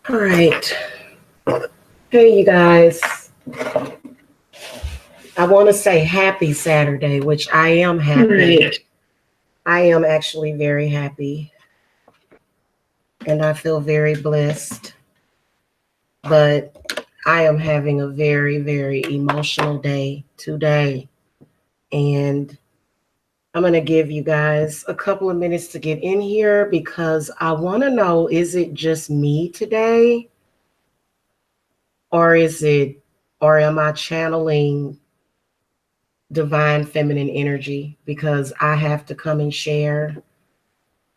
All right. Hey, you guys. I want to say happy Saturday, which I am happy. Right. I am actually very happy. And I feel very blessed. But I am having a very, very emotional day today. And I'm going to give you guys a couple of minutes to get in here because I want to know, is it just me today? Or am I channeling divine feminine energy? Because I have to come and share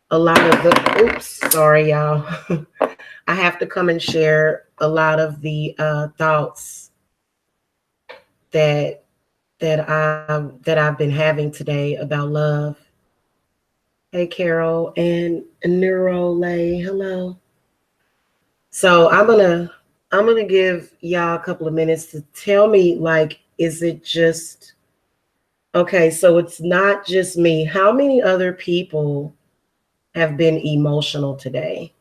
a lot of the, sorry, y'all. I have to come and share a lot of the thoughts that I've been having today about love. Hey, Carol and Neurolay, hello. So I'm gonna give y'all a couple of minutes to tell me, like, is it just okay? So it's not just me. How many other people have been emotional today?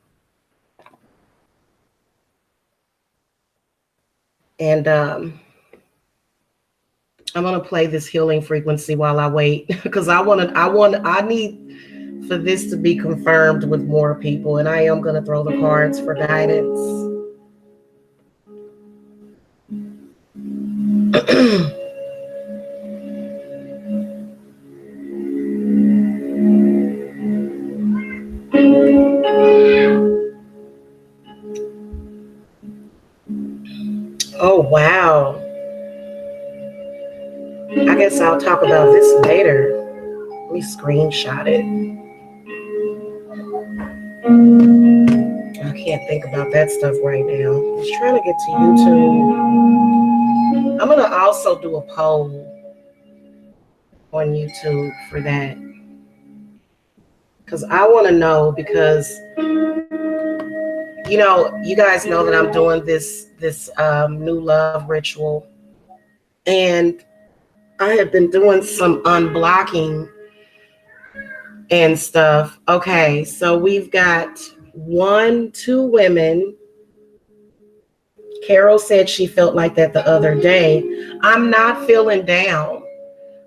And I'm gonna play this healing frequency while I wait because I need for this to be confirmed with more people, and I am gonna throw the cards for guidance. Oh wow. I guess I'll talk about this later. Let me screenshot it. I can't think about that stuff right now. I was trying to get to YouTube. I'm going to also do a poll on YouTube for that. Because I want to know, because, you know, you guys know that I'm doing this new love ritual. And I have been doing some unblocking and stuff. Okay, so we've got 2 women. Carol said she felt like that the other day. I'm not feeling down.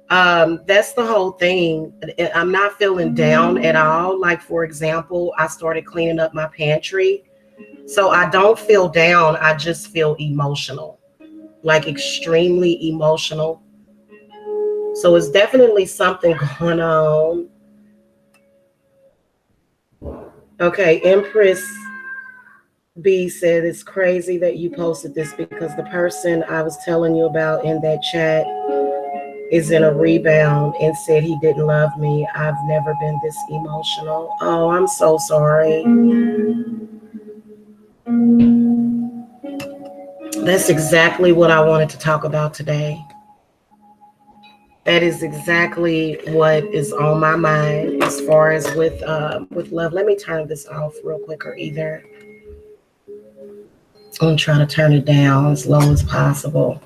That's the whole thing. I'm not feeling down at all. Like, for example, I started cleaning up my pantry. So I don't feel down. I just feel emotional, like extremely emotional. So it's definitely something going on. Okay, Empress B said it's crazy that you posted this because the person I was telling you about in that chat is in a rebound and said he didn't love me. I've never been this emotional. Oh, I'm so sorry. That's exactly what I wanted to talk about today. That is exactly what is on my mind as far as with love. Let me turn this off real quick, or either I'm trying to turn it down as low as possible.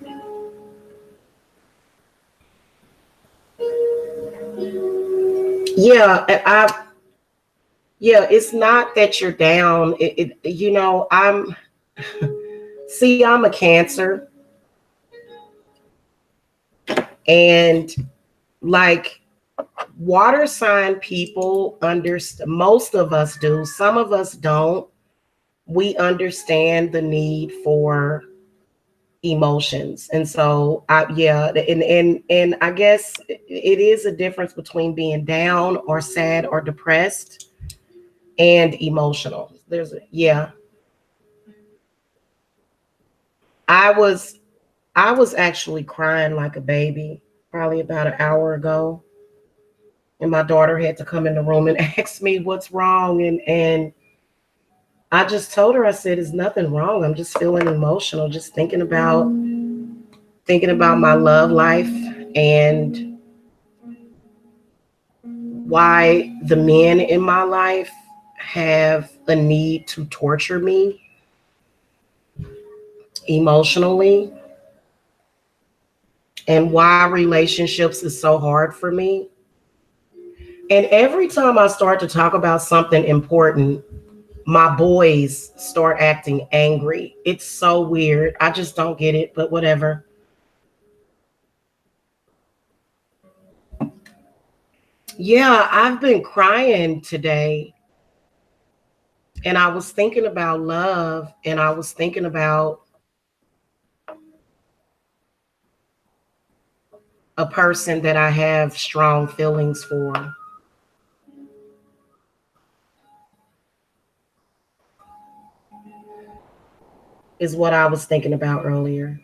Yeah, it's not that you're down. You know, I'm a Cancer, and like water sign people understand. Most of us do. Some of us don't. We understand the need for emotions, and so and I guess it is a difference between being down or sad or depressed and emotional. I was actually crying like a baby probably about an hour ago, and my daughter had to come in the room and ask me what's wrong, and I just told her, I said, there's nothing wrong. I'm just feeling emotional, just thinking about my love life and why the men in my life have a need to torture me emotionally, and why relationships is so hard for me. And every time I start to talk about something important, my boys start acting angry. It's so weird. I just don't get it, but whatever. Yeah, I've been crying today, and I was thinking about love, and I was thinking about a person that I have strong feelings for. Is what I was thinking about earlier.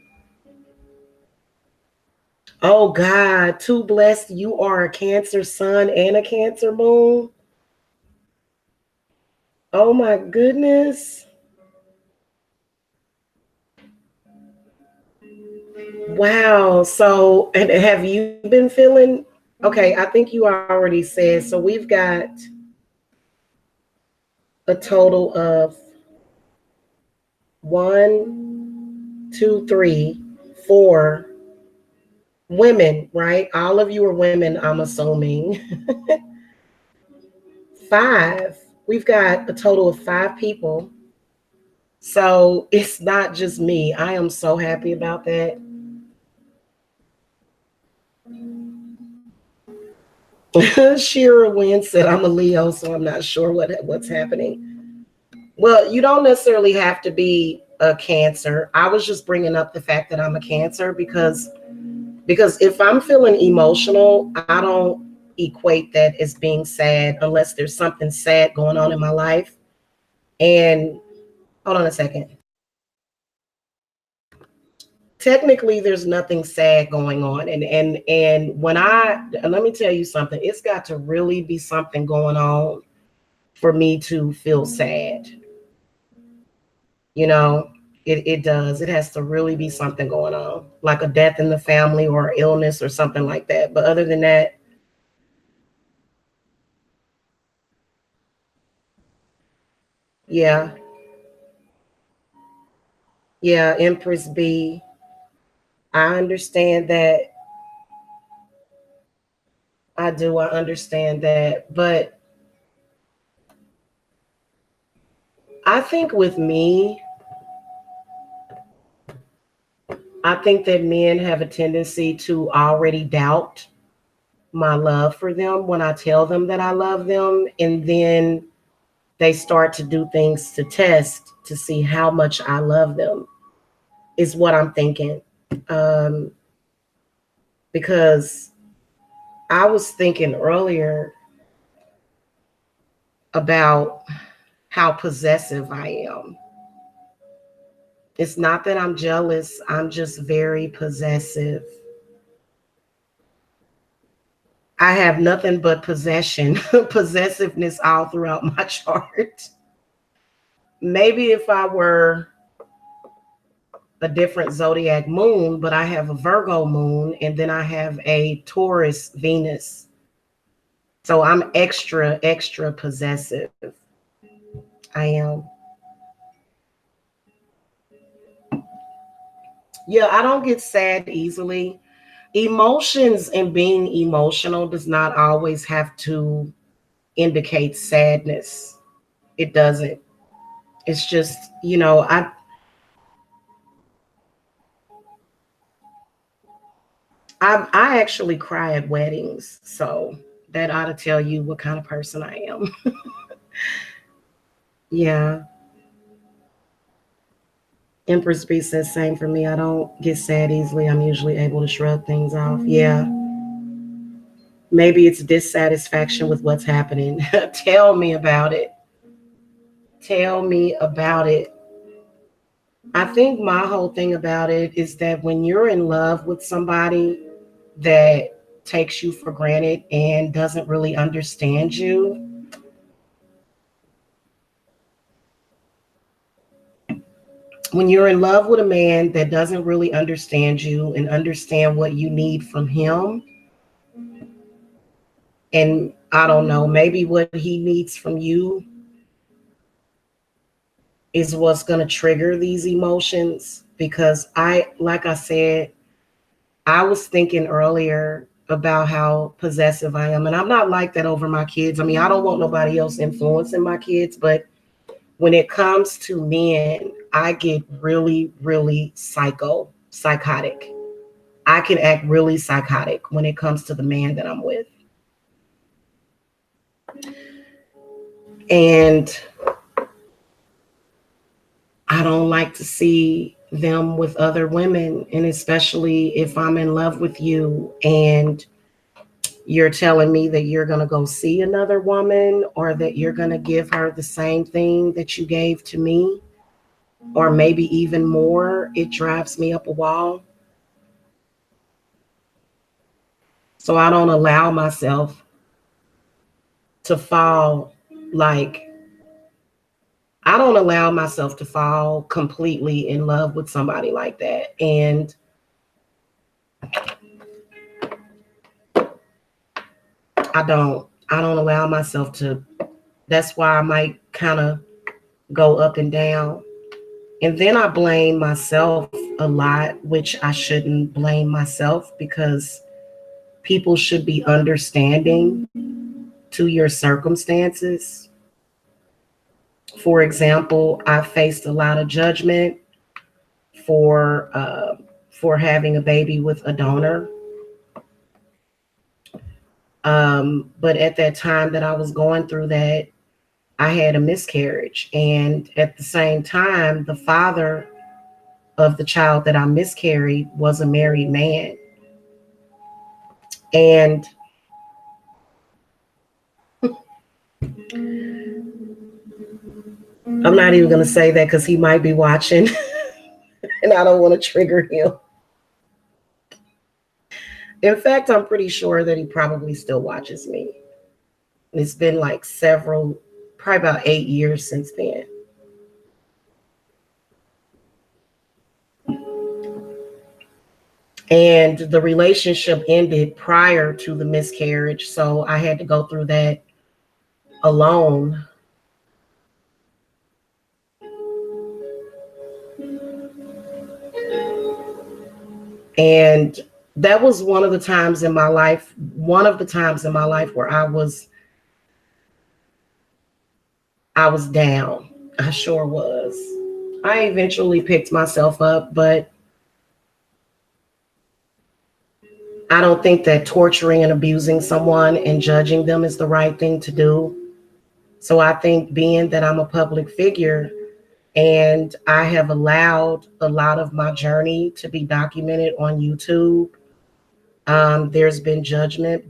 Oh God, too blessed. You are a Cancer sun and a Cancer moon. Oh my goodness. Wow. So, and have you been feeling okay? I think you already said. So, we've got a total of one, two, three, four women, right? All of you are women, I'm assuming. Five. We've got a total of five people. So, it's not just me. I am so happy about that. Shira Wynn said, I'm a Leo, so I'm not sure what's happening. Well, you don't necessarily have to be a Cancer. I was just bringing up the fact that I'm a Cancer because if I'm feeling emotional, I don't equate that as being sad unless there's something sad going on in my life. And hold on a second. Technically, there's nothing sad going on, and when I let me tell you something, it's got to really be something going on for me to feel sad. You know, it does. It has to really be something going on, like a death in the family or illness or something like that. But other than that, yeah, yeah, Empress B. I understand that. I do. I understand that. But I think with me, I think that men have a tendency to already doubt my love for them when I tell them that I love them. And then they start to do things to test to see how much I love them, is what I'm thinking. Um, because I was thinking earlier about how possessive I am. It's not that I'm jealous, I'm just very possessive. I have nothing but possession, possessiveness all throughout my chart. Maybe if I were a different zodiac moon, but I have a Virgo moon and then I have a Taurus Venus. So I'm extra, extra possessive. I am. Yeah, I don't get sad easily. Emotions and being emotional does not always have to indicate sadness. It doesn't. It's just, I actually cry at weddings, so that ought to tell you what kind of person I am. Yeah. Empress B says same for me. I don't get sad easily. I'm usually able to shrug things off. Yeah. Maybe it's dissatisfaction with what's happening. Tell me about it. Tell me about it. I think my whole thing about it is that when you're in love with somebody that takes you for granted and doesn't really understand you, when you're in love with a man that doesn't really understand you and understand what you need from him, and I don't know, maybe what he needs from you is what's going to trigger these emotions. Because like I said, I was thinking earlier about how possessive I am. And I'm not like that over my kids. I mean, I don't want nobody else influencing my kids, but when it comes to men, I get really, really psychotic. I can act really psychotic when it comes to the man that I'm with. And I don't like to see them with other women. And especially if I'm in love with you and you're telling me that you're going to go see another woman or that you're going to give her the same thing that you gave to me, or maybe even more, it drives me up a wall. So I don't allow myself to fall like, I don't allow myself to fall completely in love with somebody like that. And I don't allow myself to. That's why I might kind of go up and down. And then I blame myself a lot, which I shouldn't blame myself, because people should be understanding to your circumstances. For example, I faced a lot of judgment for uh, for having a baby with a donor. But at that time that I was going through that, I had a miscarriage. And at the same time, the father of the child that I miscarried was a married man. And I'm not even going to say that because he might be watching and I don't want to trigger him. In fact, I'm pretty sure that he probably still watches me. It's been like probably about 8 years since then. And the relationship ended prior to the miscarriage. So I had to go through that alone. And that was one of the times in my life where I was down. I sure was. I eventually picked myself up, but I don't think that torturing and abusing someone and judging them is the right thing to do. So I think, being that I'm a public figure and I have allowed a lot of my journey to be documented on YouTube, there's been judgment,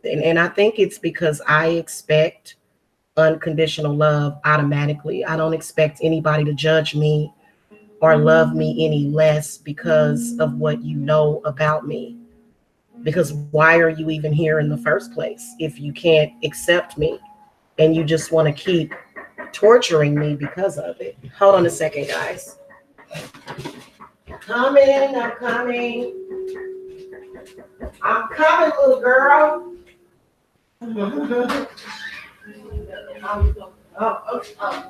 and I think it's because I expect unconditional love automatically. I don't expect anybody to judge me or love me any less because of what you know about me. Because why are you even here in the first place if you can't accept me and you just want to keep torturing me because of it? Hold on a second, guys. Coming, I'm coming. I'm coming, little girl. Oh.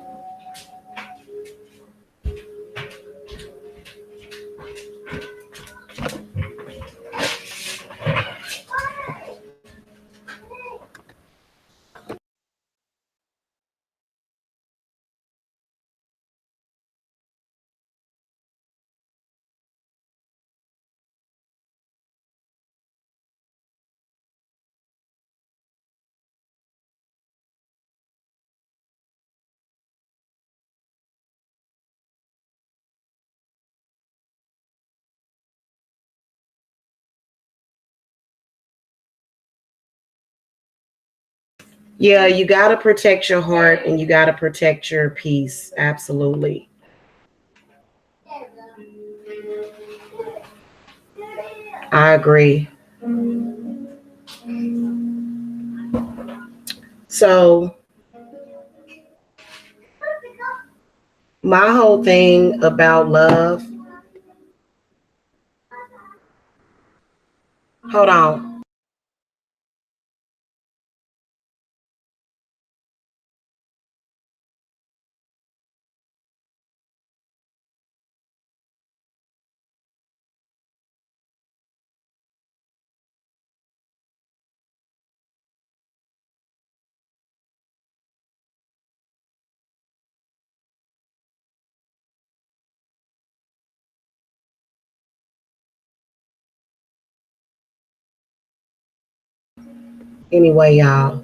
Yeah, you got to protect your heart and you got to protect your peace. Absolutely. I agree. So, my whole thing about love, hold on. Anyway, y'all,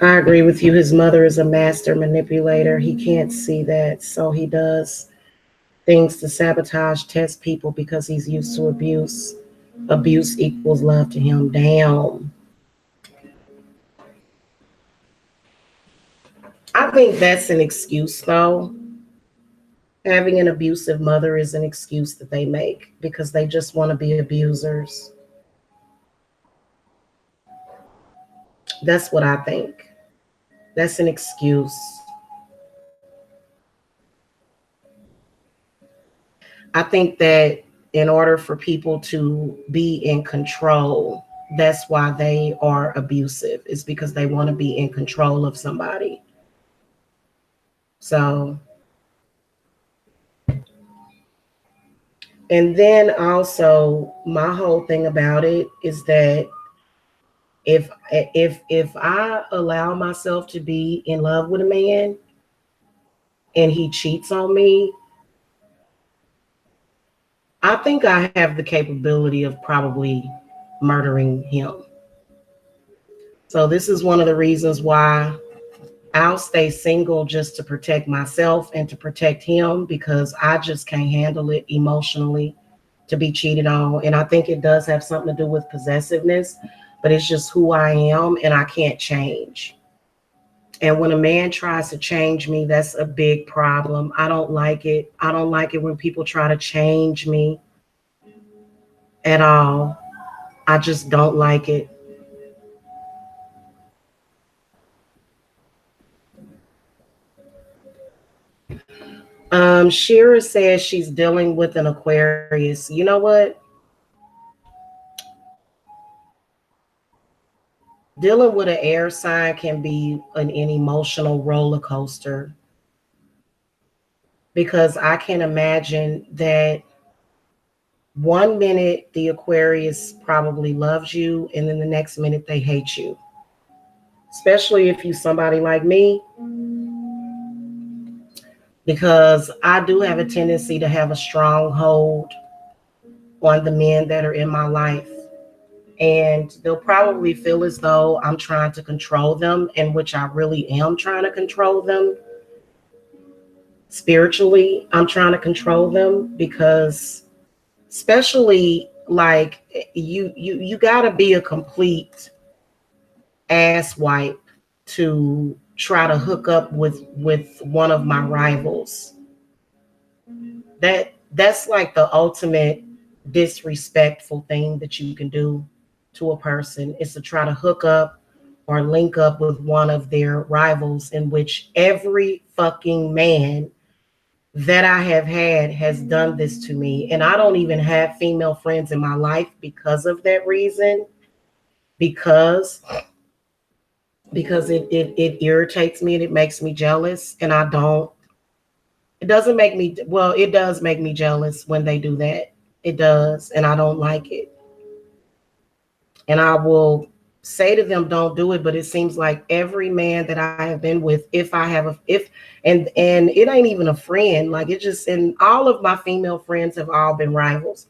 I agree with you. His mother is a master manipulator. He can't see that, so he does things to sabotage, test people because he's used to abuse. Abuse equals love to him. Damn. I think that's an excuse, though. Having an abusive mother is an excuse that they make because they just want to be abusers. That's what I think. That's an excuse. I think that in order for people to be in control, that's why they are abusive. It's because they want to be in control of somebody. So, and then also my whole thing about it is that if I allow myself to be in love with a man and he cheats on me, I think I have the capability of probably murdering him. So this is one of the reasons why I'll stay single, just to protect myself and to protect him, because I just can't handle it emotionally to be cheated on. And I think it does have something to do with possessiveness, but it's just who I am and I can't change. And when a man tries to change me, that's a big problem. I don't like it. I don't like it when people try to change me at all. I just don't like it. Shira says she's dealing with an Aquarius. You know what? Dealing with an air sign can be an emotional roller coaster, because I can imagine that one minute the Aquarius probably loves you and then the next minute they hate you. Especially if you somebody like me, because I do have a tendency to have a strong hold on the men that are in my life. And they'll probably feel as though I'm trying to control them, in which I really am trying to control them. Spiritually, I'm trying to control them, because especially like you got to be a complete ass wipe to try to hook up with one of my rivals. That's like the ultimate disrespectful thing that you can do to a person, is to try to hook up or link up with one of their rivals, in which every fucking man that I have had has done this to me. And I don't even have female friends in my life because of that reason, because it irritates me and it makes me jealous. And I don't, it doesn't make me, well, it does make me jealous when they do that. It does. And I don't like it. And I will say to them, don't do it. But it seems like every man that I have been with, if I have a, if, and it ain't even a friend, like it just, and all of my female friends have all been rivals.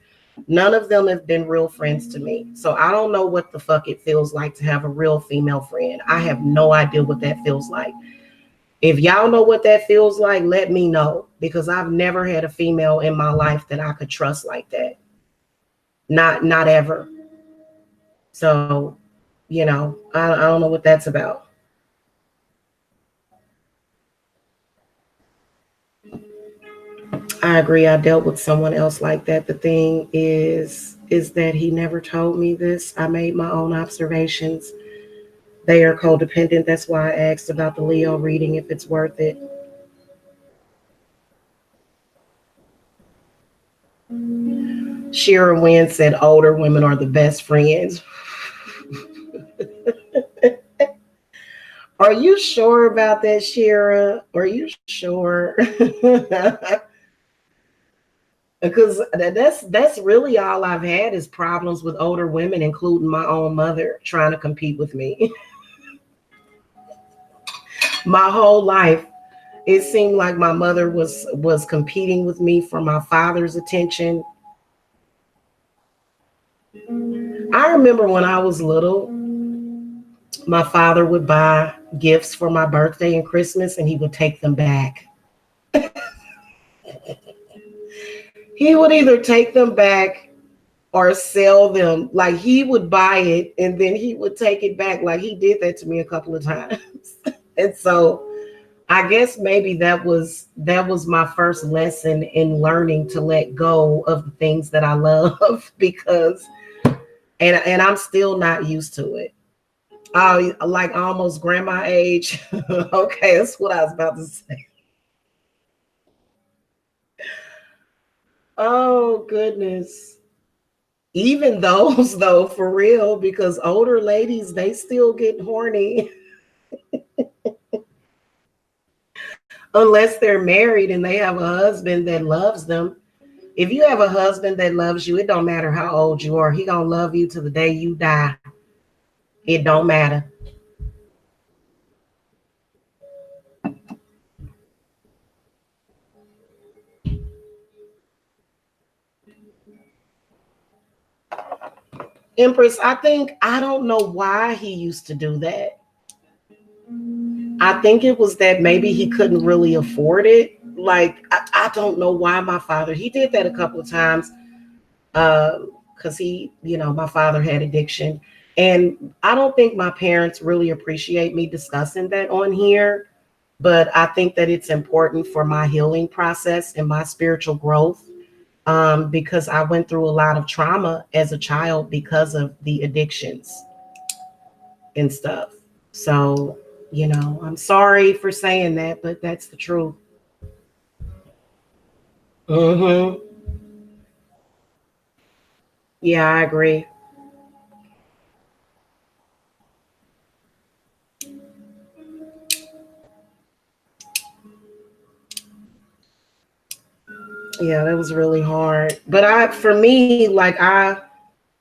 None of them have been real friends to me. So I don't know what the fuck it feels like to have a real female friend. I have no idea what that feels like. If y'all know what that feels like, let me know, because I've never had a female in my life that I could trust like that. Not ever. So, I don't know what that's about. I agree. I dealt with someone else like that. The thing is that he never told me this. I made my own observations. They are codependent. That's why I asked about the Leo reading, if it's worth it. Shira Wynn said older women are the best friends. Are you sure about that, Shira? Are you sure? Because that's really all I've had is problems with older women, including my own mother trying to compete with me. My whole life, It seemed like my mother was competing with me for my father's attention. I remember when I was little, my father would buy gifts for my birthday and Christmas, and he would take them back. He would either take them back or sell them. Like he would buy it and then he would take it back. Like he did that to me a couple of times. And so I guess maybe that was my first lesson in learning to let go of the things that I love because and I'm still not used to it. I like almost grandma age. Okay, that's what I was about to say. Oh goodness. Even those though, for real, because older ladies, they still get horny unless they're married and they have a husband that loves them. If you have a husband that loves you, it don't matter how old you are. He gonna love you to the day you die. It don't matter. Empress, I think I don't know why he used to do that. I think it was that maybe he couldn't really afford it. Like I don't know why my father he did that a couple of times because my father had addiction. And I don't think my parents really appreciate me discussing that on here, but I think that it's important for my healing process and my spiritual growth because I went through a lot of trauma as a child because of the addictions and stuff. So, I'm sorry for saying that, but that's the truth. Hmm. Yeah, I agree. Yeah, that was really hard. But for me, like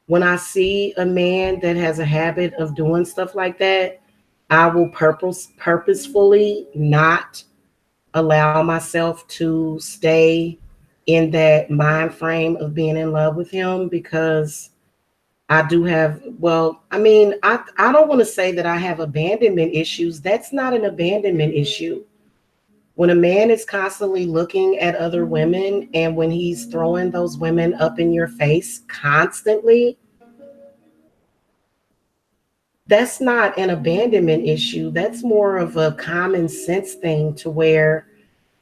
when I see a man that has a habit of doing stuff like that, I will purposefully not allow myself to stay in that mind frame of being in love with him because I do have, well, I mean, I don't want to say that I have abandonment issues. That's not an abandonment issue. When a man is constantly looking at other women and when he's throwing those women up in your face constantly, that's not an abandonment issue. That's more of a common sense thing to where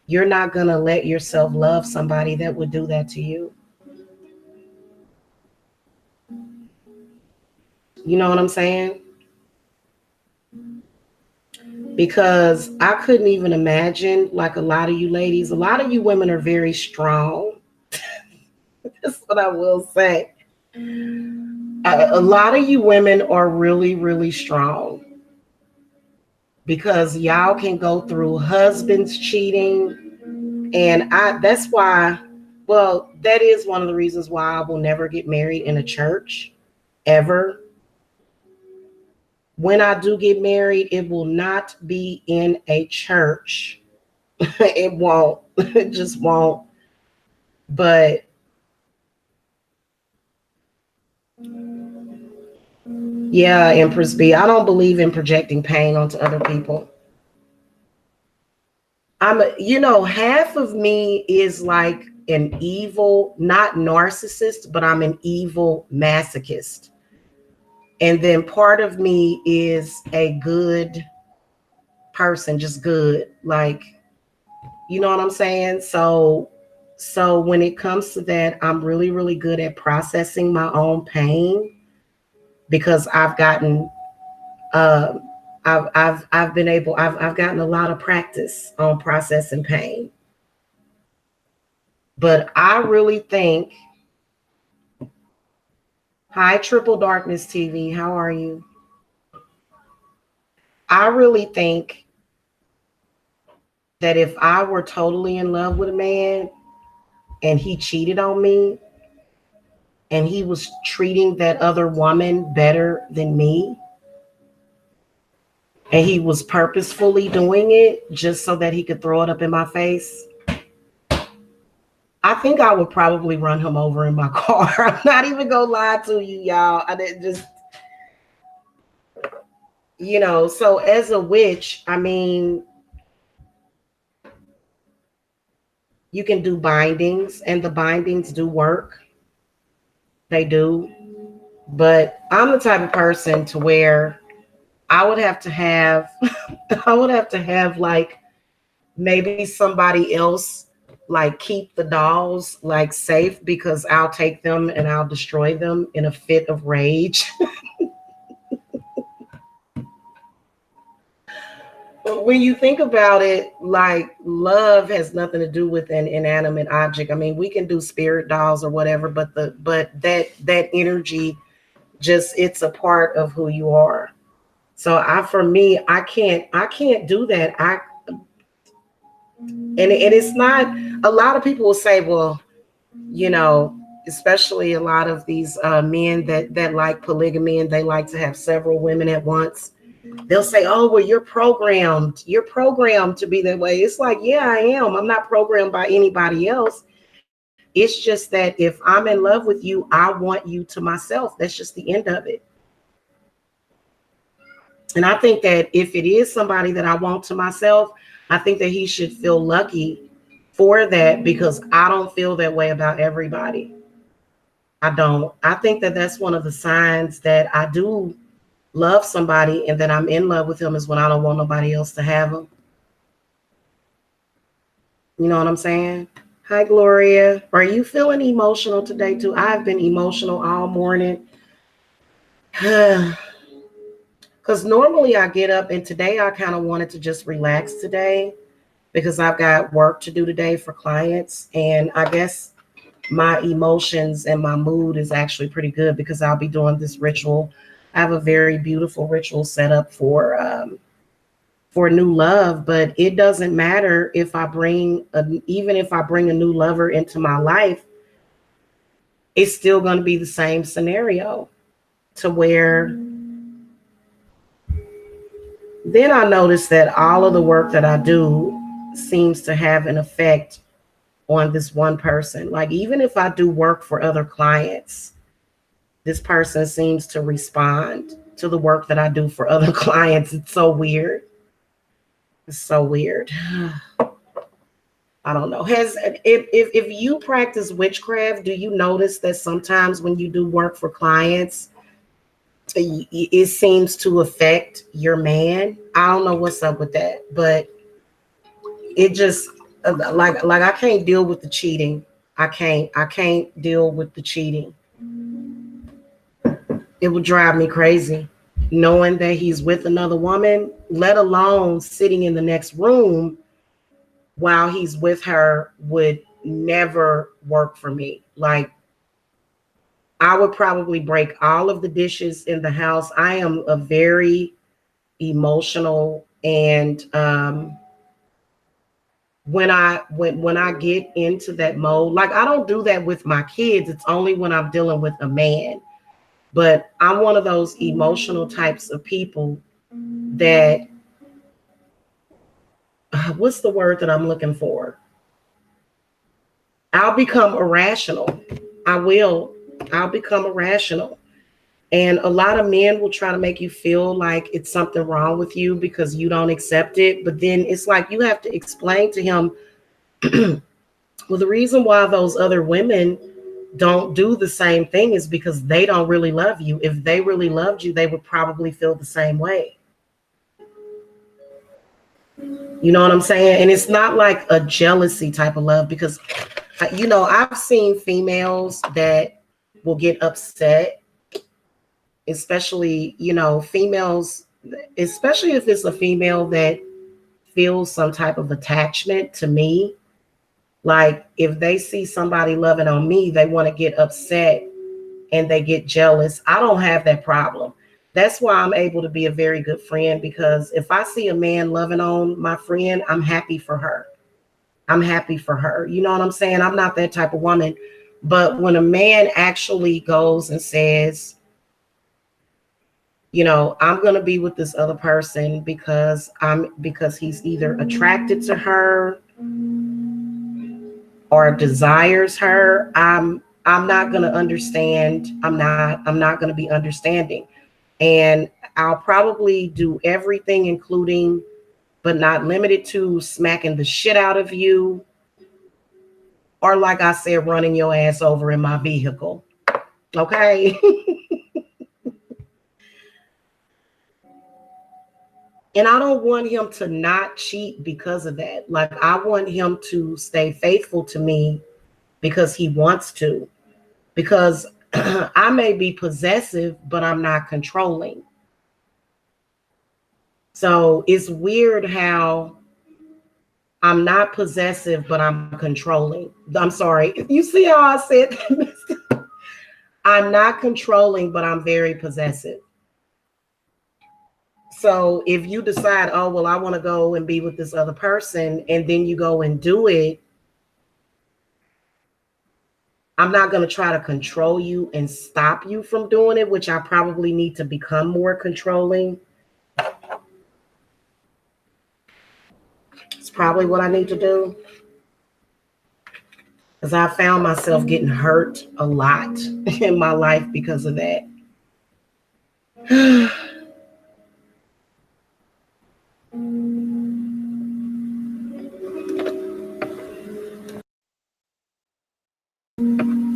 you're not going to let yourself love somebody that would do that to you. You know what I'm saying? Because I couldn't even imagine, like a lot of you ladies, a lot of you women are very strong. That's what I will say. A lot of you women are really, really strong because y'all can go through husbands cheating. And that's why, well, that is one of the reasons why I will never get married in a church ever. When I do get married, it will not be in a church. It won't. It just won't. But yeah, Empress B, I don't believe in projecting pain onto other people. Half of me is like an evil, not narcissist, but I'm an evil masochist. And then part of me is a good person, just good. Like, you know what I'm saying? So when it comes to that, I'm really, really good at processing my own pain because I've gotten um I've been able I've gotten a lot of practice on processing pain. But I really think, hi Triple Darkness TV, how are you? I really think that if I were totally in love with a man and he cheated on me and he was treating that other woman better than me, and he was purposefully doing it just so that he could throw it up in my face, I think I would probably run him over in my car. I'm not even gonna lie to you, y'all. I didn't just, so as a witch, I mean, you can do bindings, and the bindings do work. They do. But I'm the type of person to where I would have to have, I would have to have like maybe somebody else like keep the dolls like safe, because I'll take them and I'll destroy them in a fit of rage. When you think about it, like love has nothing to do with an inanimate object. I mean, we can do spirit dolls or whatever, but that energy, just, it's a part of who you are. So for me, I can't do that. And it's not, a lot of people will say, well, you know, especially a lot of these men that like polygamy and they like to have several women at once. They'll say, oh, well, you're programmed to be that way. It's like, yeah, I am. I'm not programmed by anybody else. It's just that if I'm in love with you, I want you to myself. That's just the end of it. And I think that if it is somebody that I want to myself, I think that he should feel lucky for that, because I don't feel that way about everybody. I don't. I think that that's one of the signs that I do love somebody and that I'm in love with him, is when I don't want nobody else to have him. You know what I'm saying? Hi, Gloria. Are you feeling emotional today too? I've been emotional all morning. Because normally I get up, and today I kind of wanted to just relax today because I've got work to do today for clients. And I guess my emotions and my mood is actually pretty good because I'll be doing this ritual. I have a very beautiful ritual set up for new love, but it doesn't matter if even if I bring a new lover into my life, it's still going to be the same scenario, to where then I notice that all of the work that I do seems to have an effect on this one person. Like, even if I do work for other clients, this person seems to respond to the work that I do for other clients. It's so weird. It's so weird. I don't know. If you practice witchcraft, do you notice that sometimes when you do work for clients, it seems to affect your man? I don't know what's up with that, but it just, like I can't deal with the cheating. I can't deal with the cheating. It would drive me crazy knowing that he's with another woman, let alone sitting in the next room while he's with her, would never work for me. Like, I would probably break all of the dishes in the house. I am a very emotional, and when I get into that mode, like, I don't do that with my kids. It's only when I'm dealing with a man. But I'm one of those emotional types of people that, what's the word that I'm looking for? I'll become irrational. I will. I'll become irrational. And a lot of men will try to make you feel like it's something wrong with you because you don't accept it. But then it's like you have to explain to him, well, the reason why those other women don't do the same thing is because they don't really love you. If they really loved you, they would probably feel the same way. You know what I'm saying? And it's not like a jealousy type of love, because, I've seen females that will get upset, especially, females, especially if it's a female that feels some type of attachment to me. Like, if they see somebody loving on me, they want to get upset and they get jealous. I don't have that problem. That's why I'm able to be a very good friend, because if I see a man loving on my friend, I'm happy for her. I'm happy for her. You know what I'm saying? I'm not that type of woman. But when a man actually goes and says, I'm going to be with this other person because he's either attracted to her or desires her. I'm not going to understand. I'm not going to be understanding. And I'll probably do everything, including but not limited to smacking the shit out of you, or like I said, running your ass over in my vehicle. Okay. And I don't want him to not cheat because of that. Like, I want him to stay faithful to me because he wants to. Because I may be possessive, but I'm not controlling. So it's weird how I'm not possessive, but I'm controlling. I'm sorry. You see how I said I'm not controlling, but I'm very possessive. So if you decide, oh, well, I want to go and be with this other person, and then you go and do it, I'm not going to try to control you and stop you from doing it, which I probably need to become more controlling. It's probably what I need to do. Because I found myself getting hurt a lot in my life because of that.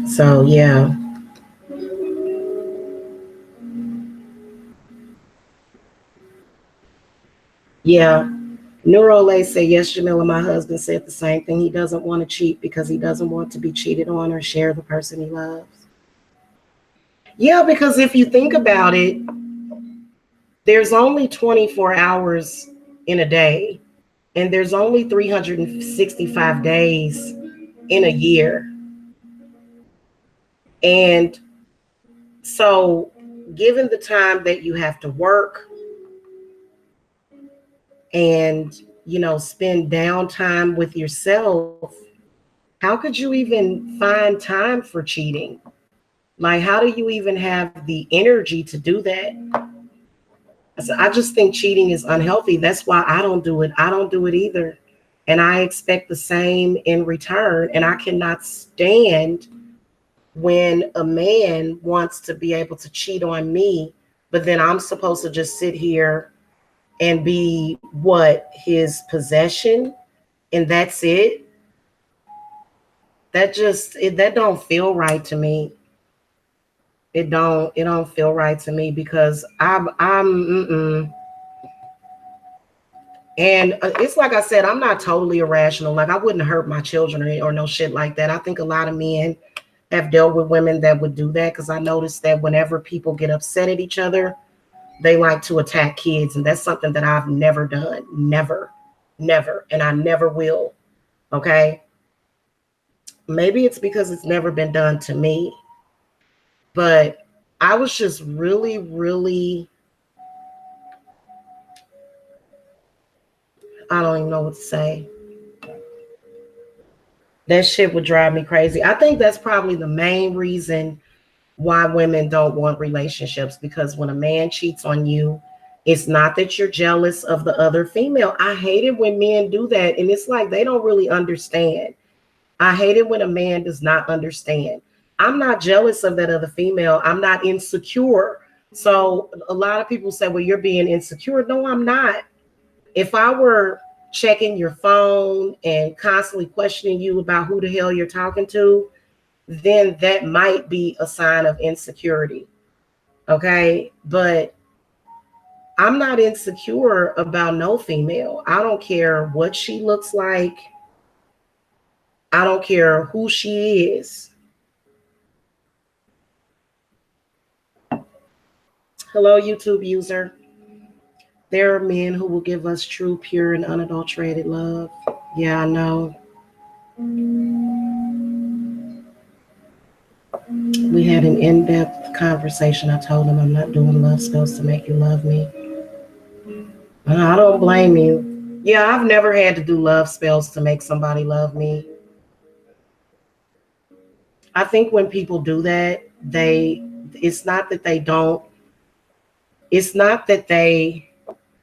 So, yeah. Yeah. Neurole said, yes, Jamila, my husband said the same thing. He doesn't want to cheat because he doesn't want to be cheated on or share the person he loves. Yeah, because if you think about it, there's only 24 hours in a day, and there's only 365 days in a year. And so, given the time that you have to work and, spend downtime with yourself, how could you even find time for cheating? Like, how do you even have the energy to do that? So I just think cheating is unhealthy. That's why I don't do it. I don't do it either. And I expect the same in return. And I cannot stand when a man wants to be able to cheat on me, but then I'm supposed to just sit here and be what? His possession, and that's it. That don't feel right to me. It don't feel right to me because I'm and it's like I said, I'm not totally irrational. Like, I wouldn't hurt my children or no shit like that. I think a lot of men have dealt with women that would do that, because I noticed that whenever people get upset at each other, they like to attack kids, and that's something that I've never done. Never, never, and I never will. Okay, maybe it's because it's never been done to me, but I was just really, really, I don't even know what to say. That shit would drive me crazy. I think that's probably the main reason why women don't want relationships, because when a man cheats on you, it's not that you're jealous of the other female. I hate it when men do that, and it's like they don't really understand. I hate it when a man does not understand. I'm not jealous of that other female. I'm not insecure. So a lot of people say, well, you're being insecure. No, I'm not. If I were checking your phone and constantly questioning you about who the hell you're talking to, then that might be a sign of insecurity. Okay. But I'm not insecure about no female. I don't care what she looks like. I don't care who she is. Hello, YouTube user. There are men who will give us true, pure, and unadulterated love. Yeah, I know. We had an in-depth conversation. I told him I'm not doing love spells to make you love me. I don't blame you. Yeah, I've never had to do love spells to make somebody love me. I think when people do that, it's not that they don't It's not that they,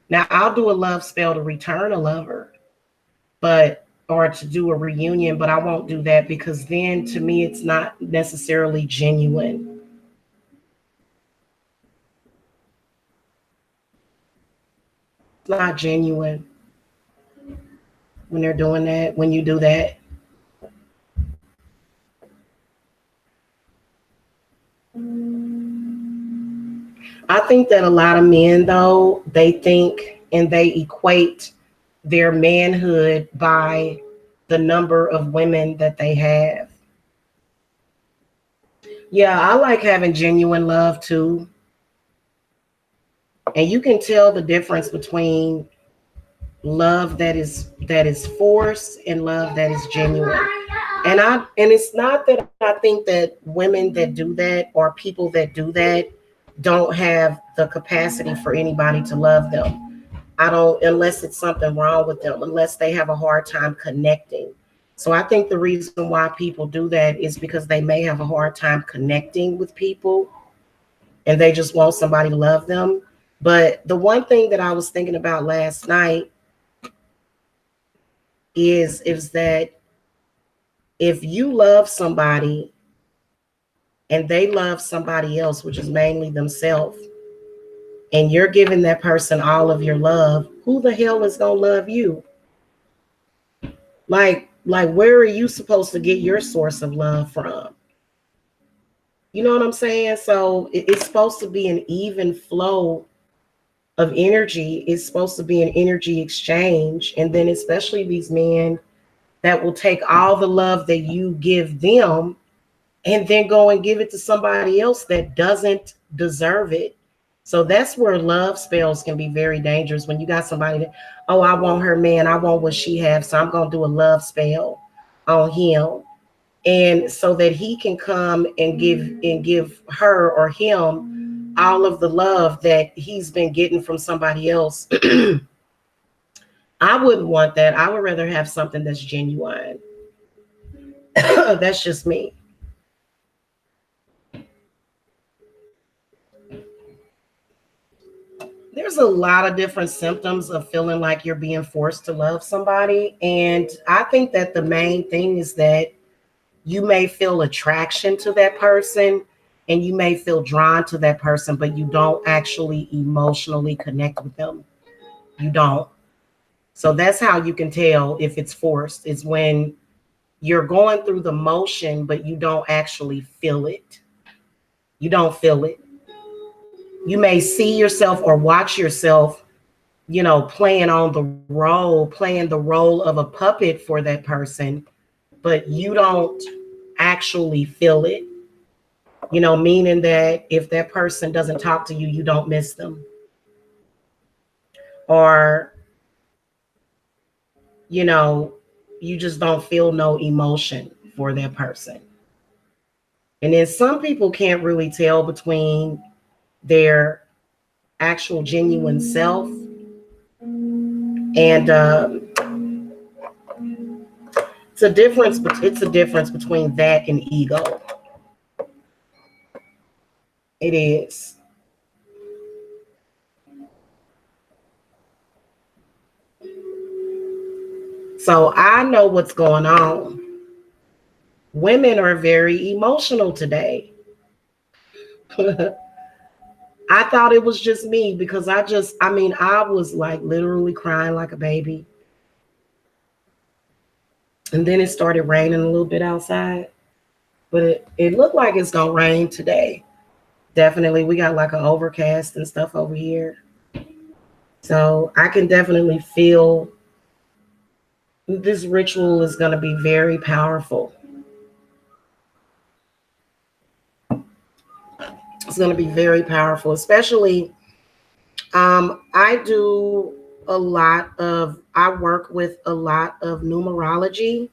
now I'll do a love spell to return a lover, but, or to do a reunion, but I won't do that because then to me it's not necessarily genuine. It's not genuine when they're doing that, when you do that. I think that a lot of men, though, they think and they equate their manhood by the number of women that they have. Yeah, I like having genuine love too. And you can tell the difference between love that is forced and love that is genuine. And it's not that I think that women that do that or people that do that don't have the capacity for anybody to love them. I don't, unless it's something wrong with them, unless they have a hard time connecting. So I think the reason why people do that is because they may have a hard time connecting with people and they just want somebody to love them. But the one thing that I was thinking about last night is that if you love somebody and they love somebody else, which is mainly themselves, and you're giving that person all of your love, who the hell is gonna love you? Like where are you supposed to get your source of love from? You know what I'm saying? So it's supposed to be an even flow of energy. It's supposed to be an energy exchange. And then especially these men that will take all the love that you give them and then go and give it to somebody else that doesn't deserve it. So that's where love spells can be very dangerous when you got somebody that, oh, I want her man, I want what she has, so I'm gonna do a love spell on him. And so that he can come and give her or him all of the love that he's been getting from somebody else. I wouldn't want that. I would rather have something that's genuine. That's just me. There's a lot of different symptoms of feeling like you're being forced to love somebody. And I think that the main thing is that you may feel attraction to that person and you may feel drawn to that person, but you don't actually emotionally connect with them. You don't. So that's how you can tell if it's forced, is when you're going through the motion, but you don't actually feel it. You don't feel it. You may see yourself or watch yourself, playing the role of a puppet for that person, but you don't actually feel it. Meaning that if that person doesn't talk to you, you don't miss them. Or, you know, you just don't feel no emotion for that person. And then some people can't really tell between their actual genuine self and it's a difference between that and ego. It is. So I know what's going on. Women are very emotional today. I thought it was just me because I was like literally crying like a baby. And then it started raining a little bit outside, but it looked like it's gonna rain today. Definitely, we got like an overcast and stuff over here. So I can definitely feel this ritual is gonna be very powerful. It's gonna be very powerful, especially I work with a lot of numerology.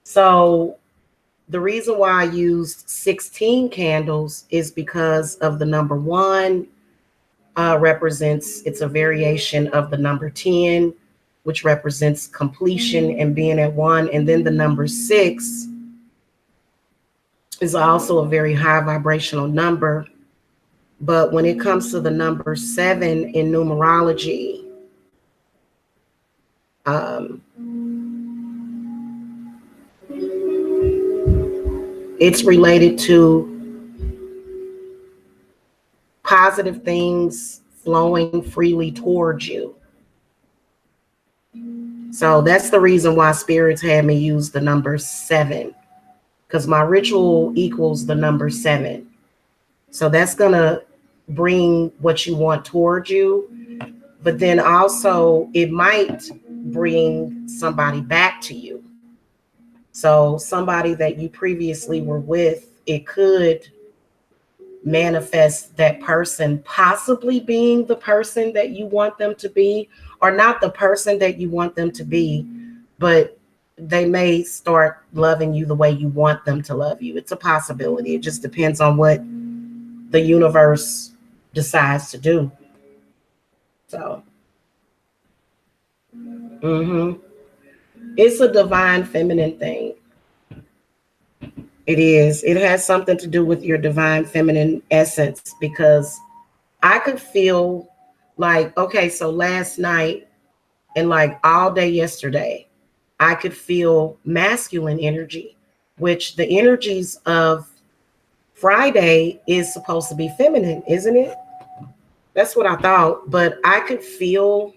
So the reason why I used 16 candles is because of the number one represents, it's a variation of the number 10, which represents completion and being at one. And then the number 6 is also a very high vibrational number But when it comes to the number 7 in numerology, it's related to positive things flowing freely towards you. So that's the reason why spirits had me use the number 7, because my ritual equals the number 7. So that's going to bring what you want towards you. But then also it might bring somebody back to you. So somebody that you previously were with, it could manifest that person possibly being the person that you want them to be, or not the person that you want them to be, but they may start loving you the way you want them to love you. It's a possibility. It just depends on what the universe decides to do. So, it's a divine feminine thing. It is. It has something to do with your divine feminine essence, because I could feel like, okay, so last night and like all day yesterday, I could feel masculine energy, which the energies of Friday is supposed to be feminine, isn't it? That's what I thought. But I could feel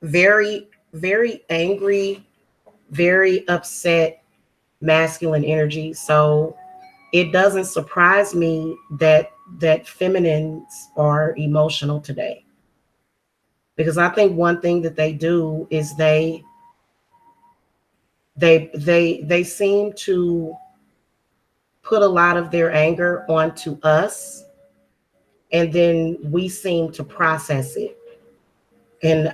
very, very angry, very upset masculine energy. So it doesn't surprise me that feminines are emotional today, because I think one thing that they do is they seem to put a lot of their anger onto us, and then we seem to process it. And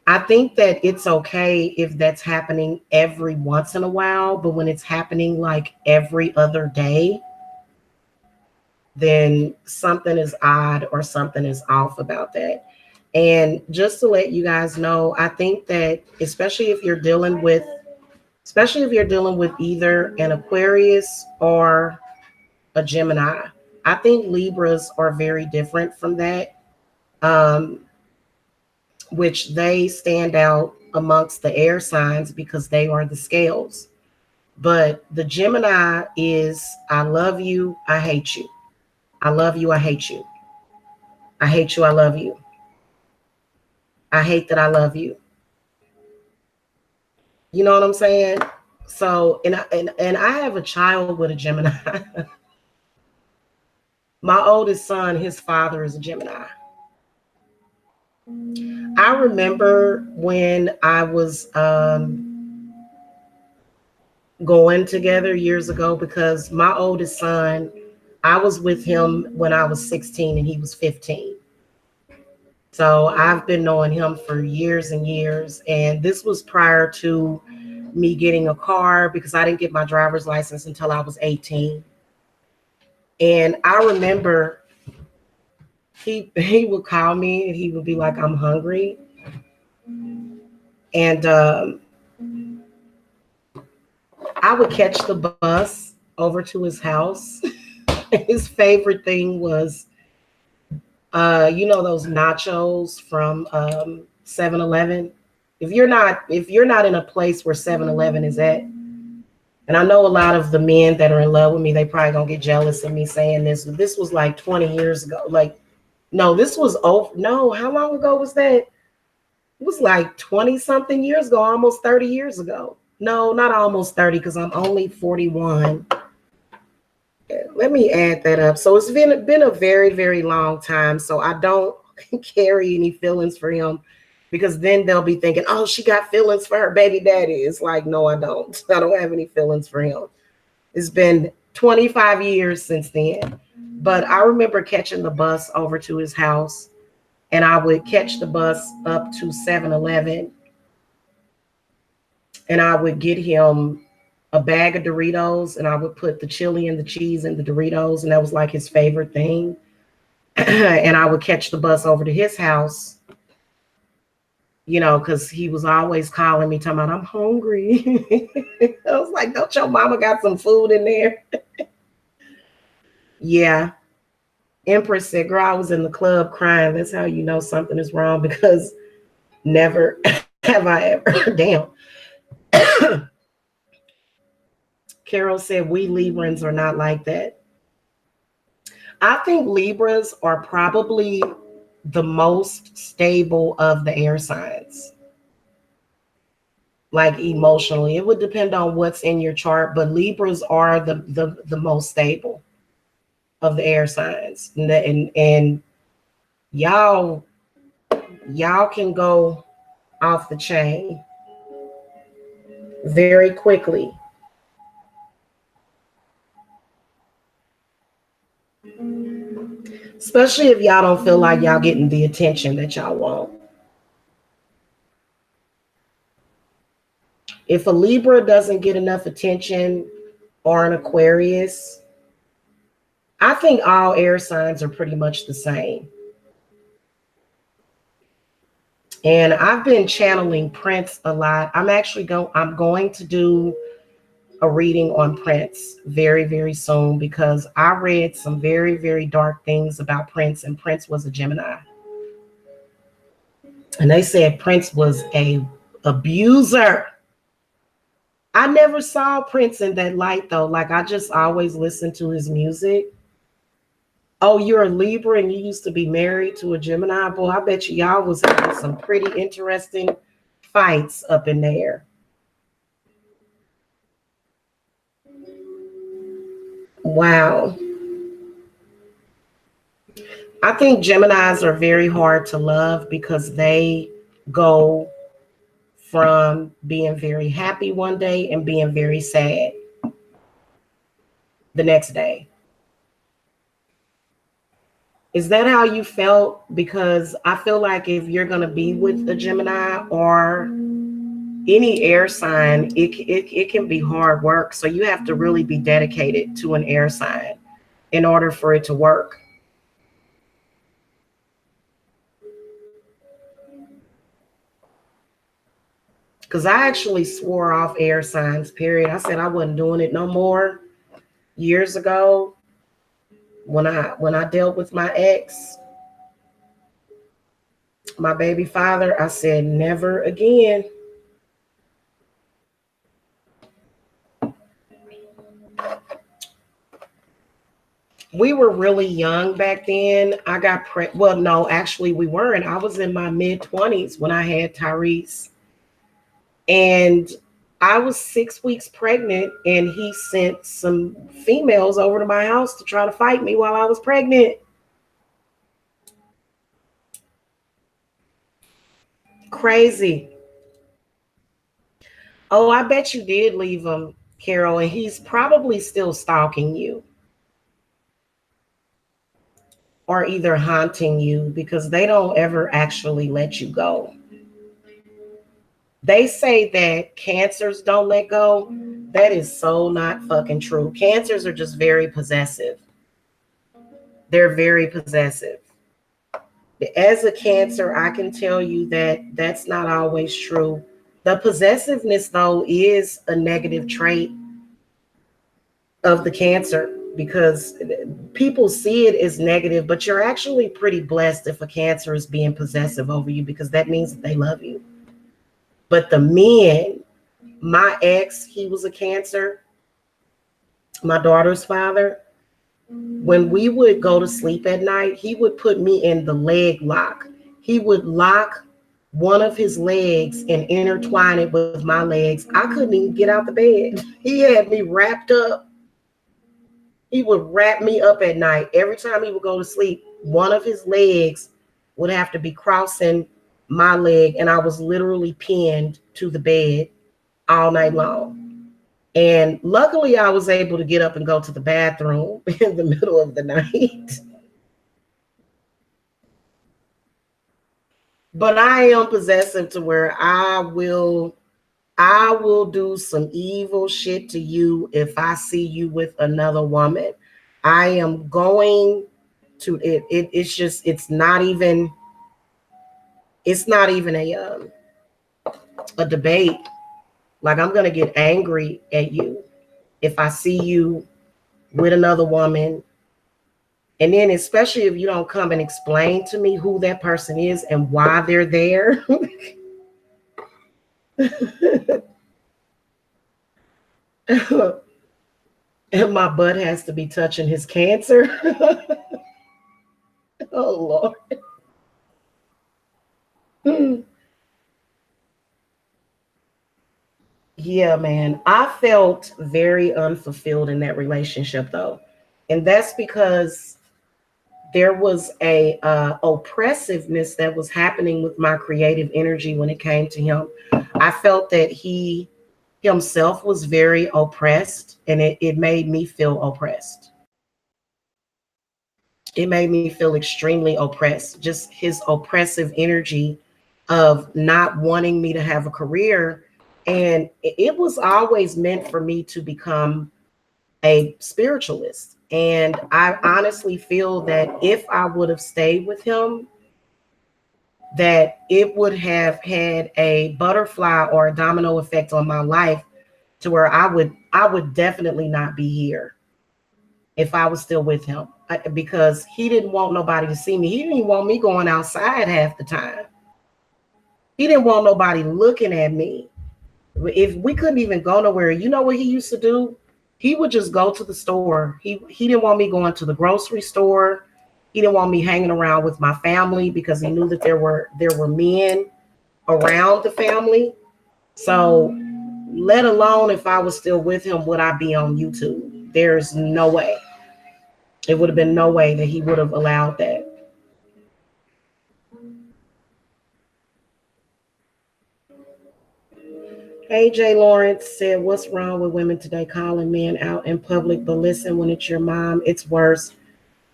I think that it's okay if that's happening every once in a while, but when it's happening like every other day, then something is odd or something is off about that. And just to let you guys know, I think that especially if you're dealing with either an Aquarius or a Gemini, I think Libras are very different from that, um, which they stand out amongst the air signs because they are the scales. But the Gemini is, I love you, I hate you. I love you, I hate you. I hate you, I love you. I hate that I love you. You know what I'm saying? So, and I have a child with a Gemini. My oldest son, his father is a Gemini. I remember when I was going together years ago, because my oldest son, I was with him when I was 16 and he was 15. So I've been knowing him for years and years. And this was prior to me getting a car, because I didn't get my driver's license until I was 18. And I remember he would call me and he would be like, I'm hungry. And I would catch the bus over to his house. His favorite thing was, those nachos from 7-Eleven. If you're not in a place where 7-Eleven is at, and I know a lot of the men that are in love with me, they probably gonna get jealous of me saying this, but this was like 20 years ago. Like, no, this was no, how long ago was that? It was like 20 something years ago, almost 30 years ago. No, not almost 30, because I'm only 41. Let me add that up. So it's been a very, very long time. So I don't carry any feelings for him, because then they'll be thinking, oh, she got feelings for her baby daddy. It's like, no, I don't. I don't have any feelings for him. It's been 25 years since then. But I remember catching the bus over to his house, and I would catch the bus up to 7-Eleven, and I would get him a bag of Doritos, and I would put the chili and the cheese in the Doritos, and that was like his favorite thing. And I would catch the bus over to his house, because he was always calling me, talking about, I'm hungry. I was like, don't your mama got some food in there? Yeah. Empress said, girl, I was in the club crying. That's how you know something is wrong, because never have I ever. Damn. Carol said, we Librans are not like that. I think Libras are probably the most stable of the air signs. Like emotionally, it would depend on what's in your chart, but Libras are the most stable of the air signs. And y'all can go off the chain very quickly. Especially if y'all don't feel like y'all getting the attention that y'all want. If a Libra doesn't get enough attention, or an Aquarius, I think all air signs are pretty much the same. And I've been channeling Prince a lot. I'm going to do a reading on Prince very, very soon, because I read some very, very dark things about Prince, and Prince was a Gemini. And they said Prince was a abuser. I never saw Prince in that light though. Like, I just always listened to his music. Oh, you're a Libra and you used to be married to a Gemini? Boy, I bet you y'all was having some pretty interesting fights up in there. Wow. I think Geminis are very hard to love, because they go from being very happy one day and being very sad the next day. Is that how you felt? Because I feel like if you're going to be with a Gemini or any air sign, it can be hard work. So you have to really be dedicated to an air sign in order for it to work. Because I actually swore off air signs, period. I said I wasn't doing it no more years ago when I dealt with my ex, my baby father. I said never again. We were really young back then. I got well, no, actually we weren't. I was in my mid-20s when I had Tyrese. And I was 6 weeks pregnant, and he sent some females over to my house to try to fight me while I was pregnant. Crazy. Oh, I bet you did leave him, Carol, and he's probably still stalking you or either haunting you, because they don't ever actually let you go. They say that cancers don't let go. That is so not fucking true. Cancers are just very possessive. They're very possessive. As a Cancer, I can tell you that that's not always true. The possessiveness, though, is a negative trait of the Cancer, because people see it as negative, but you're actually pretty blessed if a Cancer is being possessive over you, because that means that they love you. But the men, my ex, he was a Cancer, my daughter's father. When we would go to sleep at night, he would put me in the leg lock. He would lock one of his legs and intertwine it with my legs. I couldn't even get out the bed. He had me wrapped up. He would wrap me up at night. Every time he would go to sleep, one of his legs would have to be crossing my leg, and I was literally pinned to the bed all night long. And luckily, I was able to get up and go to the bathroom in the middle of the night. But I am possessive to where I will do some evil shit to you if I see you with another woman. I am going to it's just it's not even a debate. Like, I'm gonna get angry at you if I see you with another woman. And then especially if you don't come and explain to me who that person is and why they're there. And my butt has to be touching his cancer. Oh Lord. Yeah, man. I felt very unfulfilled in that relationship though. And that's because there was a oppressiveness that was happening with my creative energy when it came to him. I felt that he himself was very oppressed, and it made me feel oppressed. It made me feel extremely oppressed. Just his oppressive energy of not wanting me to have a career. And it was always meant for me to become a spiritualist. And I honestly feel that if I would have stayed with him, that it would have had a butterfly or a domino effect on my life to where I would definitely not be here if I was still with him, because he didn't want nobody to see me. He didn't even want me going outside half the time. He didn't want nobody looking at me. If we couldn't even go nowhere, you know what he used to do? He would just go to the store. He didn't want me going to the grocery store. He didn't want me hanging around with my family because he knew that there were men around the family. So, let alone if I was still with him, would I be on YouTube? There's no way. It would have been no way that he would have allowed that. AJ Lawrence said, "What's wrong with women today calling men out in public? But listen, when it's your mom, it's worse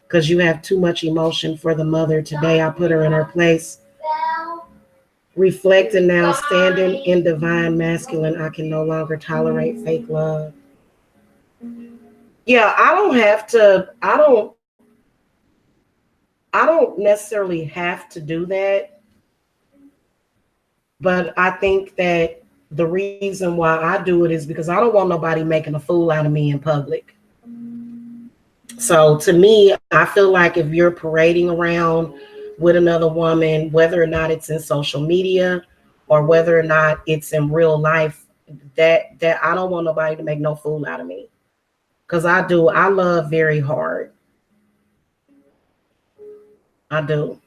because you have too much emotion for the mother. Today, I put her in her place. Reflecting now, standing in divine masculine, I can no longer tolerate fake love." Yeah, I don't have to. I don't necessarily have to do that, but I think that the reason why I do it is because I don't want nobody making a fool out of me in public. So to me, I feel like if you're parading around with another woman, whether or not it's in social media or whether or not it's in real life, that I don't want nobody to make no fool out of me. Cause I love very hard. I do.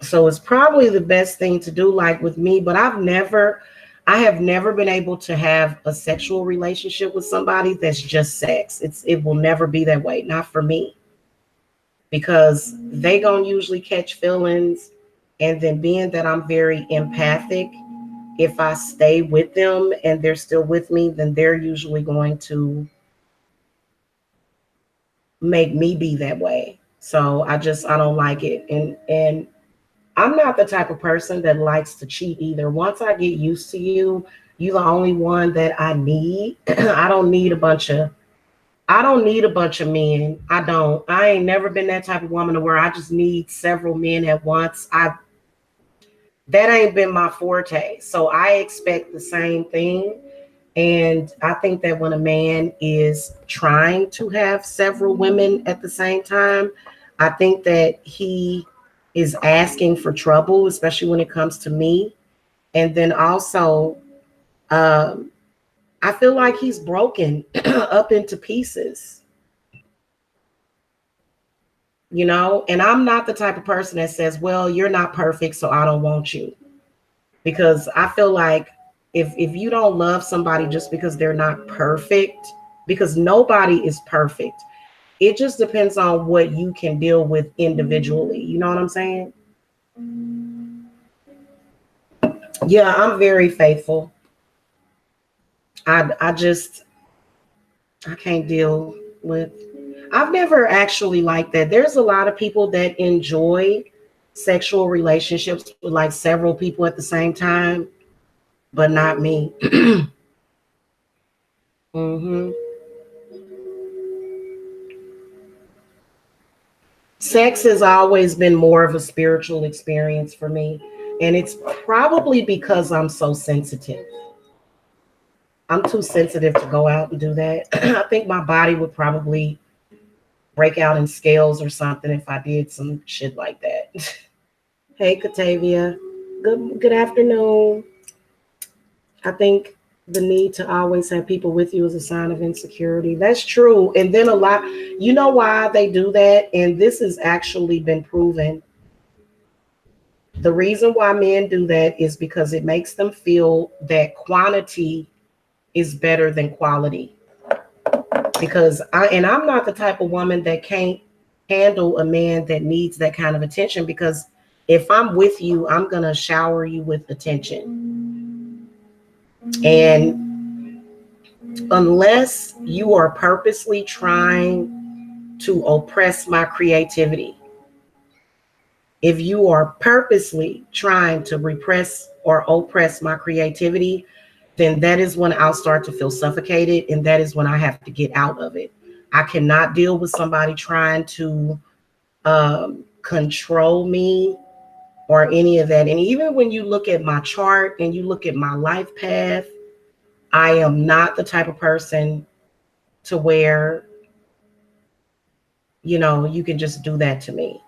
So it's probably the best thing to do, like with me, but I have never been able to have a sexual relationship with somebody that's just sex. It will never be that way, not for me, because they gonna usually catch feelings, and then being that I'm very empathic, if I stay with them and they're still with me, then they're usually going to make me be that way. So I don't like it, and I'm not the type of person that likes to cheat either. Once I get used to you, you're the only one that I need. I don't need a bunch of men. I don't. I ain't never been that type of woman to where I just need several men at once. I That ain't been my forte. So I expect the same thing. And I think that when a man is trying to have several women at the same time, I think that he is asking for trouble, especially when it comes to me. And then also, um, I feel like he's broken up into pieces, and I'm not the type of person that says, well, you're not perfect, so I don't want you. Because I feel like if you don't love somebody just because they're not perfect, because nobody is perfect, it just depends on what you can deal with individually. You know what I'm saying? Yeah, I'm very faithful. I can't deal with. I've never actually liked that. There's a lot of people that enjoy sexual relationships with like several people at the same time, but not me. hmm Sex has always been more of a spiritual experience for me. And it's probably because I'm so sensitive. I'm too sensitive to go out and do that. I think my body would probably break out in scales or something if I did some shit like that. Hey, Katavia. Good afternoon. I think the need to always have people with you is a sign of insecurity. That's true. And then a lot, you know why they do that? And this has actually been proven. The reason why men do that is because it makes them feel that quantity is better than quality. Because I'm not the type of woman that can't handle a man that needs that kind of attention, because if I'm with you, I'm going to shower you with attention. And unless you are purposely trying to oppress my creativity, if you are purposely trying to repress or oppress my creativity, then that is when I'll start to feel suffocated. And that is when I have to get out of it. I cannot deal with somebody trying to control me or any of that. And even when you look at my chart and you look at my life path, I am not the type of person to where, you can just do that to me.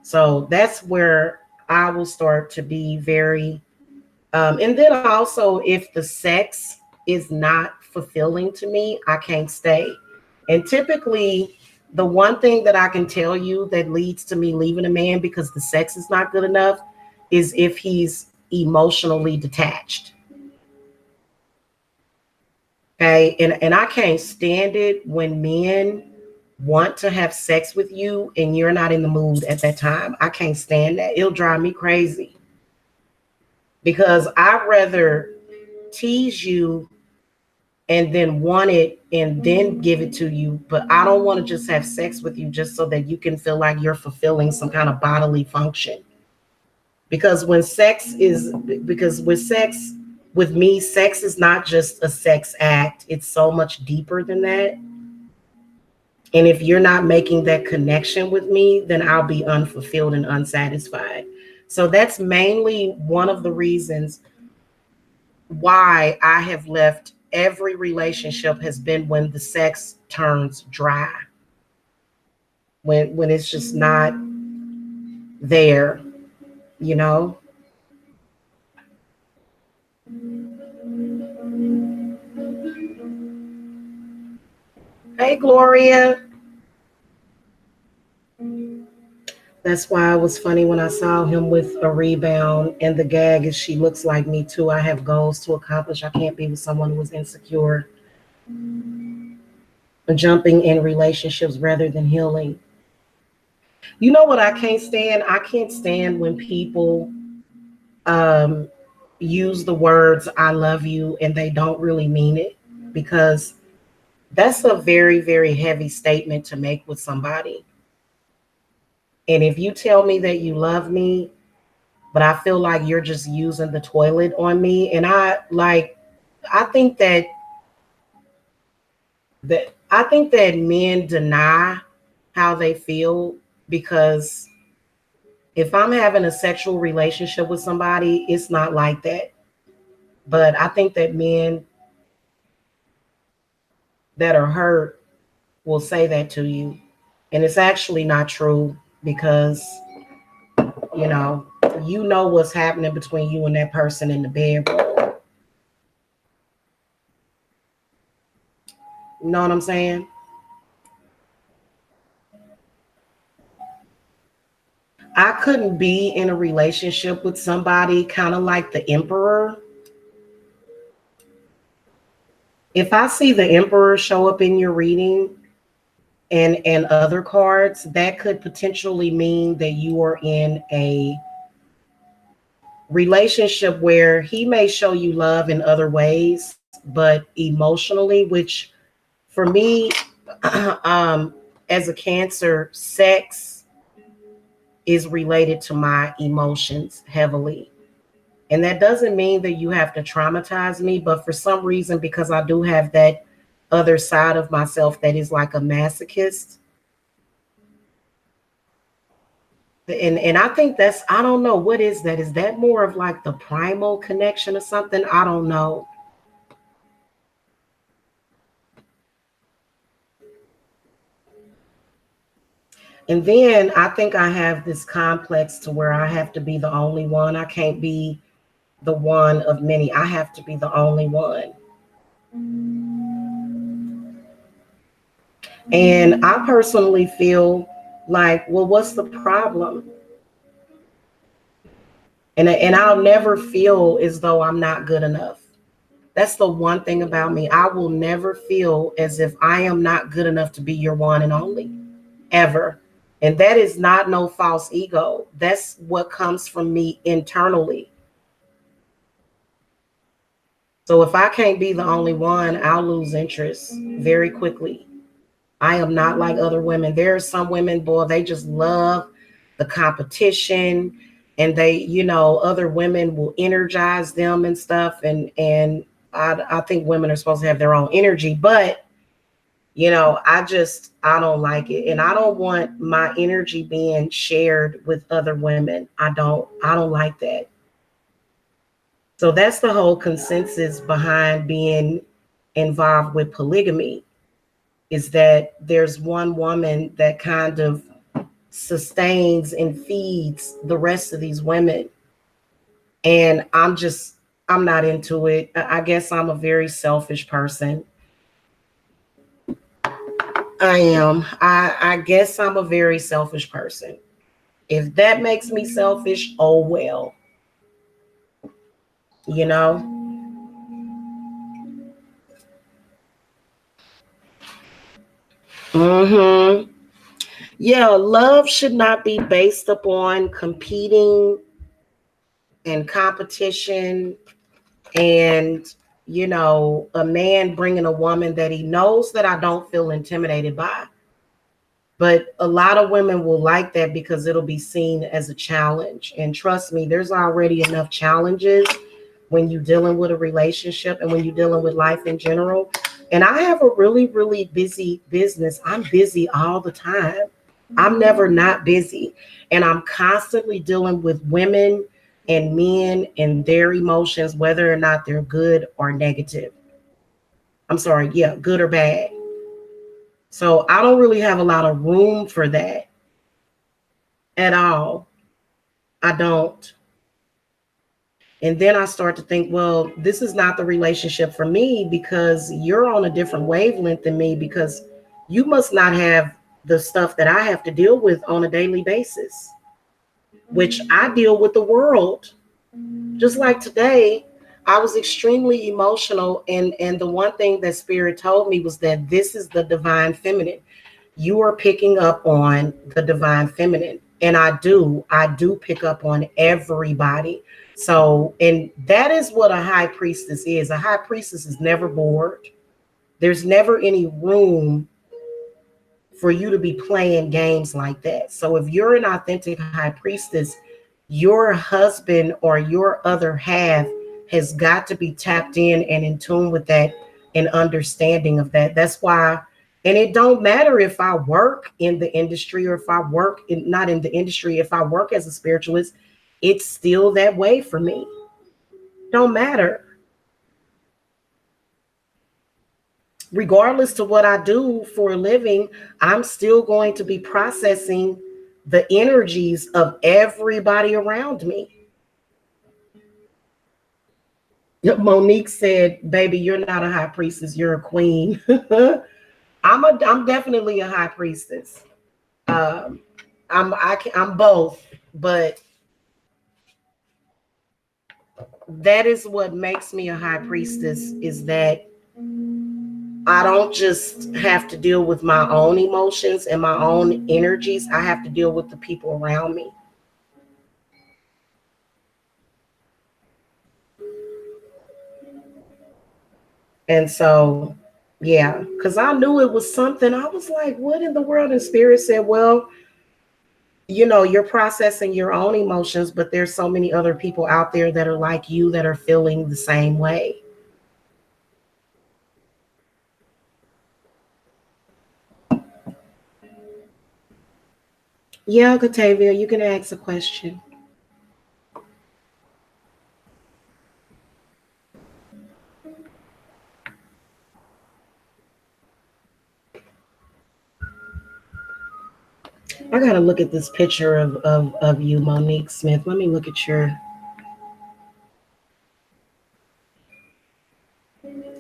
So that's where I will start to be very, and then also if the sex is not fulfilling to me, I can't stay. And typically, the one thing that I can tell you that leads to me leaving a man because the sex is not good enough is if he's emotionally detached. Okay. And I can't stand it when men want to have sex with you and you're not in the mood at that time. I can't stand that. It'll drive me crazy because I'd rather tease you and then want it and then give it to you. But I don't want to just have sex with you just so that you can feel like you're fulfilling some kind of bodily function. Because with sex, with me, sex is not just a sex act. It's so much deeper than that. And if you're not making that connection with me, then I'll be unfulfilled and unsatisfied. So that's mainly one of the reasons why I have left every relationship has been when the sex turns dry. When it's just not there, you know? Hey Gloria. That's why it was funny when I saw him with a rebound, and the gag is she looks like me too. I have goals to accomplish. I can't be with someone who is insecure. Jumping in relationships rather than healing. You know what I can't stand? I can't stand when people um, use the words "I love you" and they don't really mean it, because that's a very, very heavy statement to make with somebody. And if you tell me that you love me, but I feel like you're just using the toilet on me, and I think that men deny how they feel, because if I'm having a sexual relationship with somebody, it's not like that. But I think that men that are hurt will say that to you. And it's actually not true, because, you know, you know what's happening between you and that person in the bedroom. You know what I'm saying? I couldn't be in a relationship with somebody kind of like the emperor. If I see the emperor show up in your reading and other cards, that could potentially mean that you are in a relationship where he may show you love in other ways, but emotionally, which for me, um, as a Cancer, sex is related to my emotions heavily. And that doesn't mean that you have to traumatize me, but for some reason, because I do have that other side of myself that is like a masochist, and I think that's, I don't know, what is that? Is that more of like the primal connection or something? I don't know. And then I think I have this complex to where I have to be the only one. I can't be the one of many. I have to be the only one. And I personally feel like, well, what's the problem? And I'll never feel as though I'm not good enough. That's the one thing about me. I will never feel as if I am not good enough to be your one and only, ever. And that is not no false ego. That's what comes from me internally. So if I can't be the only one, I'll lose interest very quickly. I am not like other women. There are some women, boy, they just love the competition, and they, other women will energize them and stuff. And I think women are supposed to have their own energy, but I don't like it. And I don't want my energy being shared with other women. I don't like that. So that's the whole consensus behind being involved with polygamy, is that there's one woman that kind of sustains and feeds the rest of these women. And I'm not into it. I guess I'm a very selfish person. I am. I guess I'm a very selfish person. If that makes me selfish, oh well. You know? Mm-hmm. Yeah, love should not be based upon competing and competition, and a man bringing a woman that he knows that I don't feel intimidated by. But a lot of women will like that because it'll be seen as a challenge. And trust me, there's already enough challenges when you're dealing with a relationship and when you're dealing with life in general. And I have a really, really busy business. I'm busy all the time. I'm never not busy. And I'm constantly dealing with women and men and their emotions, whether or not they're good or negative. I'm sorry, yeah, good or bad. So I don't really have a lot of room for that at all. I don't. And then I start to think, well, this is not the relationship for me because you're on a different wavelength than me, because you must not have the stuff that I have to deal with on a daily basis, which I deal with the world. Just like today, I was extremely emotional. And the one thing that Spirit told me was that this is the divine feminine. You are picking up on the divine feminine. And I do pick up on everybody. So, and that is what a high priestess is. A high priestess is never bored. There's never any room for you to be playing games like that. So if you're an authentic high priestess, your husband or your other half has got to be tapped in and in tune with that and understanding of that. That's why, and it don't matter if I work in the industry or if I work in, not in the industry, if I work as a spiritualist, it's still that way for me. Don't matter. Regardless to what I do for a living, I'm still going to be processing the energies of everybody around me. Yep, Monique said, "Baby, you're not a high priestess. You're a queen." I'm definitely a high priestess. Um, I'm both, but that is what makes me a high priestess, is that I don't just have to deal with my own emotions and my own energies. I have to deal with the people around me. And so, yeah, because I knew it was something. I was like, what in the world? And Spirit said, well, you're processing your own emotions, but there's so many other people out there that are like you that are feeling the same way. Yeah, Katavia, you can ask a question. I gotta look at this picture of you, Monique Smith. Let me look at your.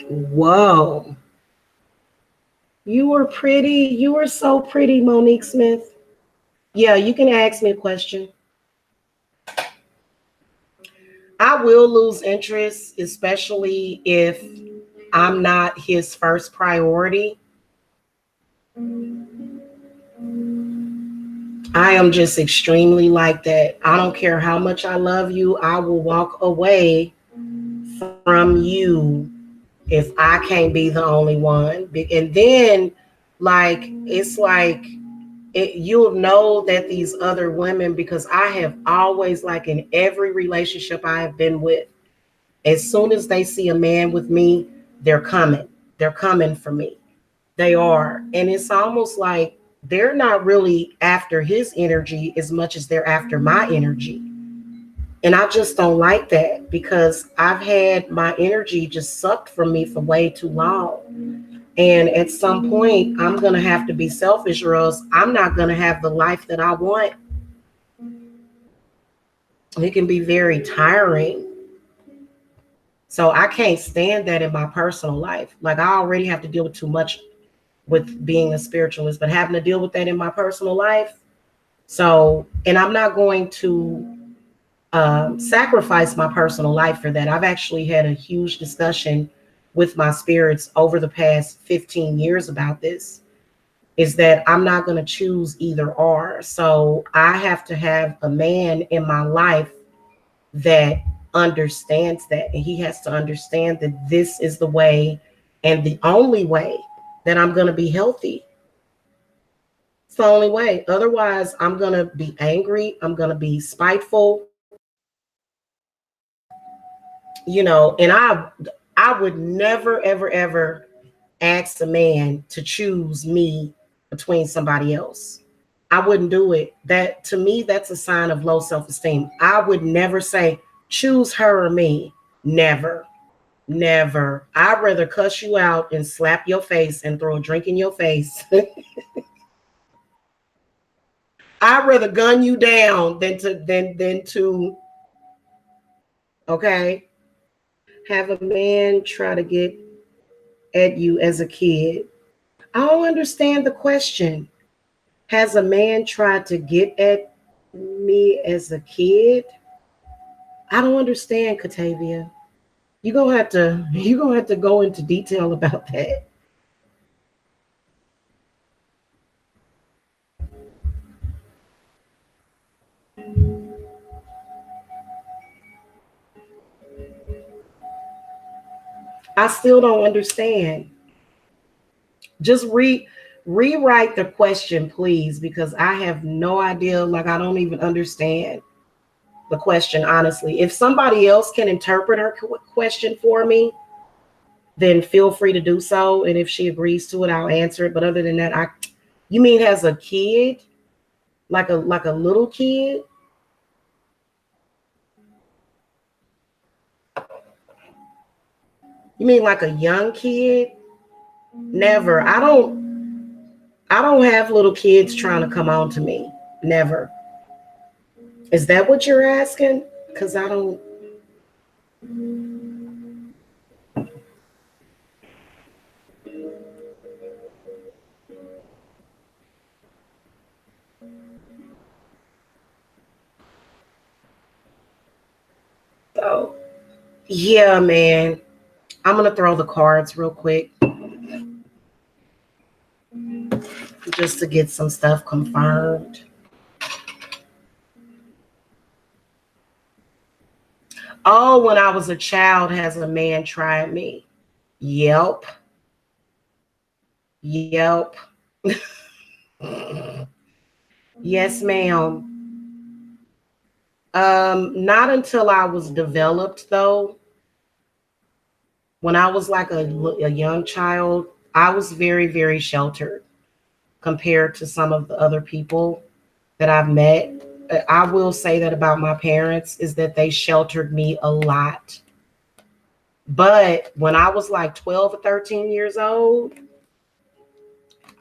Whoa. You were pretty. You were so pretty, Monique Smith. Yeah, you can ask me a question. I will lose interest, especially if I'm not his first priority. I am just extremely like that. I don't care how much I love you. I will walk away from you if I can't be the only one. And then, like, it's like you'll know that these other women, because I have always, like, in every relationship I have been with, as soon as they see a man with me, they're coming. They're coming for me. They are. And it's almost like they're not really after his energy as much as they're after my energy. And I just don't like that because I've had my energy just sucked from me for way too long. And at some point, I'm going to have to be selfish, or else I'm not going to have the life that I want. It can be very tiring. So I can't stand that in my personal life. Like, I already have to deal with too much with being a spiritualist, but having to deal with that in my personal life. So, and I'm not going to sacrifice my personal life for that. I've actually had a huge discussion with my spirits over the past 15 years about this, is that I'm not going to choose either or. So I have to have a man in my life that understands that. And he has to understand that this is the way and the only way that I'm going to be healthy. It's the only way. Otherwise, I'm going to be angry. I'm going to be spiteful. And I would never, ever, ever ask a man to choose me between somebody else. I wouldn't do it. That, to me, that's a sign of low self-esteem. I would never say, choose her or me. Never. Never. I'd rather cuss you out and slap your face and throw a drink in your face. I'd rather gun you down than to okay, have a man try to get at you as a kid. I don't understand the question. Has a man tried to get at me as a kid? I don't understand, Katavia. You gonna have to go into detail about that. I still don't understand. Just rewrite the question, please, because I have no idea. Like, I don't even understand the question, honestly. If somebody else can interpret her question for me, then feel free to do so. And if she agrees to it, I'll answer it. But other than that, you mean as a kid, like a little kid? You mean like a young kid? Never. I don't have little kids trying to come on to me. Never. Is that what you're asking? Because I don't. So, yeah, man. I'm going to throw the cards real quick just to get some stuff confirmed. Oh, when I was a child, has a man tried me? Yep. Yep. Yes, ma'am. Not until I was developed, though. When I was like a young child, I was very, very sheltered compared to some of the other people that I've met. I will say that about my parents, is that they sheltered me a lot. But when I was like 12 or 13 years old,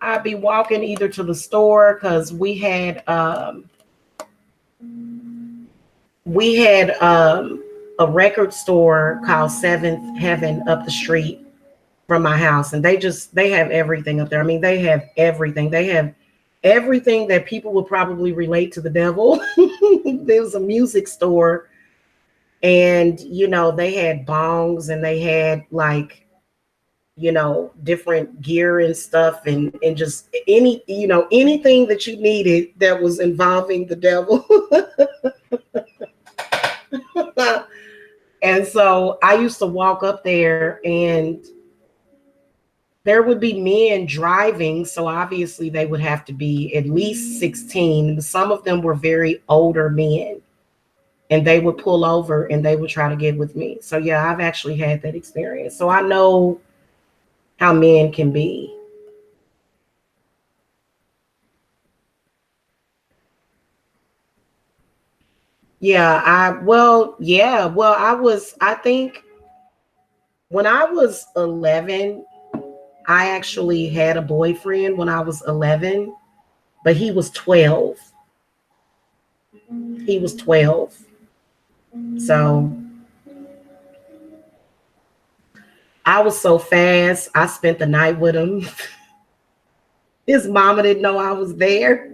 I'd be walking either to the store because we had a record store called Seventh Heaven up the street from my house, and they have everything up there. I mean, they have everything. They have everything that people would probably relate to the devil. There was a music store, and they had bongs, and they had like different gear and stuff, and just anything that you needed that was involving the devil. And so I used to walk up there, and there would be men driving. So obviously they would have to be at least 16. Some of them were very older men, and they would pull over and they would try to get with me. So yeah, I've actually had that experience. So I know how men can be. Well, I think when I was 11, I actually had a boyfriend when I was 11, but he was 12. He was 12. So I was so fast. I spent the night with him. His mama didn't know I was there.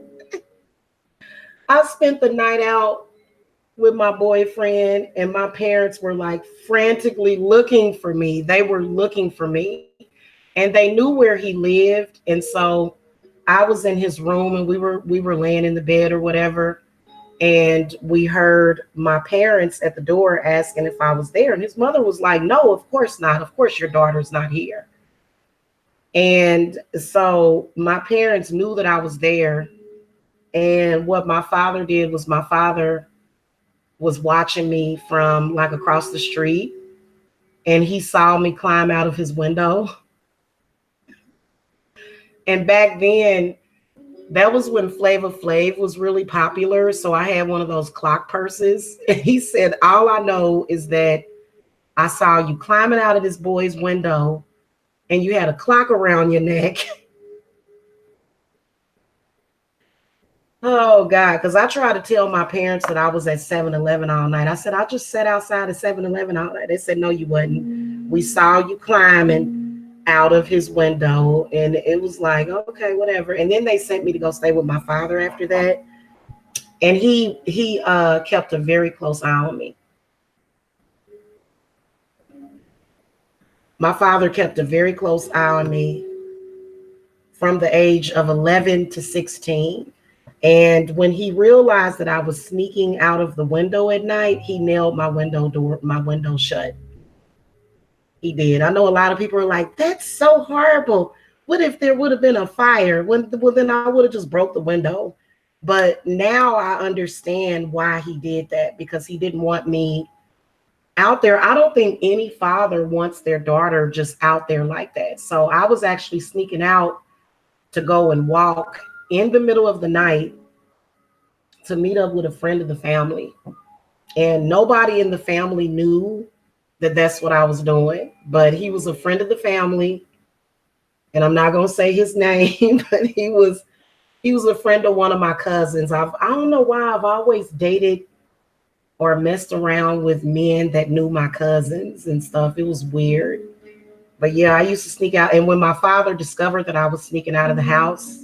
I spent the night out with my boyfriend, and my parents were like frantically looking for me. They were looking for me, and they knew where he lived. And so I was in his room, and we were laying in the bed or whatever, and we heard my parents at the door asking if I was there. And his mother was like, "No, of course not. Of course your daughter's not here." And so my parents knew that I was there. And what my father did was, my father was watching me from like across the street, and he saw me climb out of his window. And back then, that was when Flavor Flav was really popular. So I had one of those clock purses. And he said, "All I know is that I saw you climbing out of this boy's window, and you had a clock around your neck." Oh God, because I tried to tell my parents that I was at 7-Eleven all night. I said, "I just sat outside at 7-Eleven all night." They said, "No, you wasn't. We saw you climbing out of his window." And it was like, okay, whatever. And then they sent me to go stay with my father after that. And he kept a very close eye on me. My father kept a very close eye on me from the age of 11 to 16. And when he realized that I was sneaking out of the window at night, he nailed my window shut. He did. I know a lot of people are like, "That's so horrible. What if there would have been a fire?" Well, then I would have just broke the window. But now I understand why he did that, because he didn't want me out there. I don't think any father wants their daughter just out there like that. So I was actually sneaking out to go and walk in the middle of the night to meet up with a friend of the family. And nobody in the family knew that that's what I was doing. But he was a friend of the family, and I'm not gonna say his name, but he was a friend of one of my cousins. I don't know why I've always dated or messed around with men that knew my cousins and stuff. It was weird. But yeah, I used to sneak out. And when my father discovered that I was sneaking out of the house,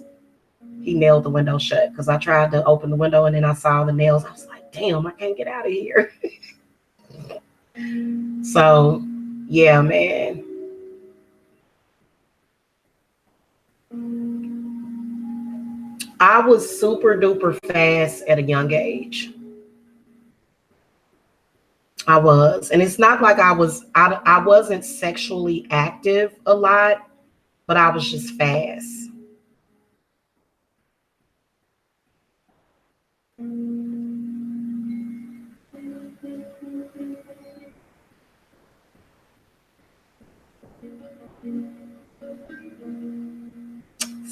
he nailed the window shut, because I tried to open the window and then I saw the nails. I was like, "Damn, I can't get out of here." So yeah, man. I was super duper fast at a young age. I was. And it's not like I wasn't sexually active a lot, but I was just fast.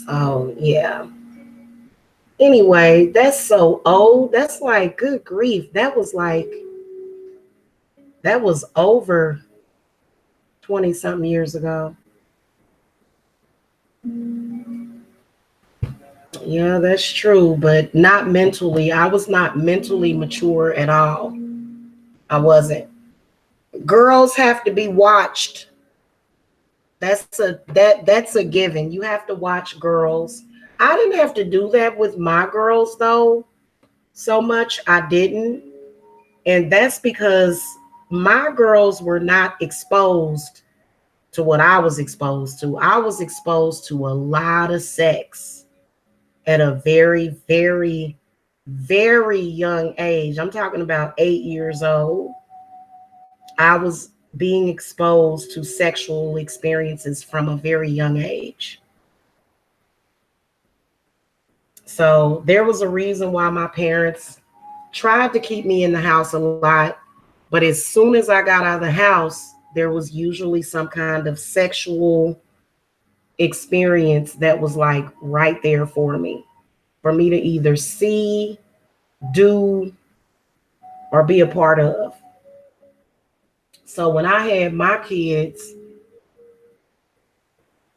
So yeah. Anyway, that's so old. That's like, good grief. That was over 20 something years ago. Yeah, that's true, but not mentally. I was not mentally mature at all. I wasn't. Girls have to be watched. That's a given. You have to watch girls. I didn't have to do that with my girls though. So much I didn't. And that's because my girls were not exposed to what I was exposed to. I was exposed to a lot of sex at a very, very, very young age. I'm talking about 8 years old. I was being exposed to sexual experiences from a very young age. So there was a reason why my parents tried to keep me in the house a lot. But as soon as I got out of the house, there was usually some kind of sexual experience that was like right there for me to either see, do, or be a part of. So when I had my kids,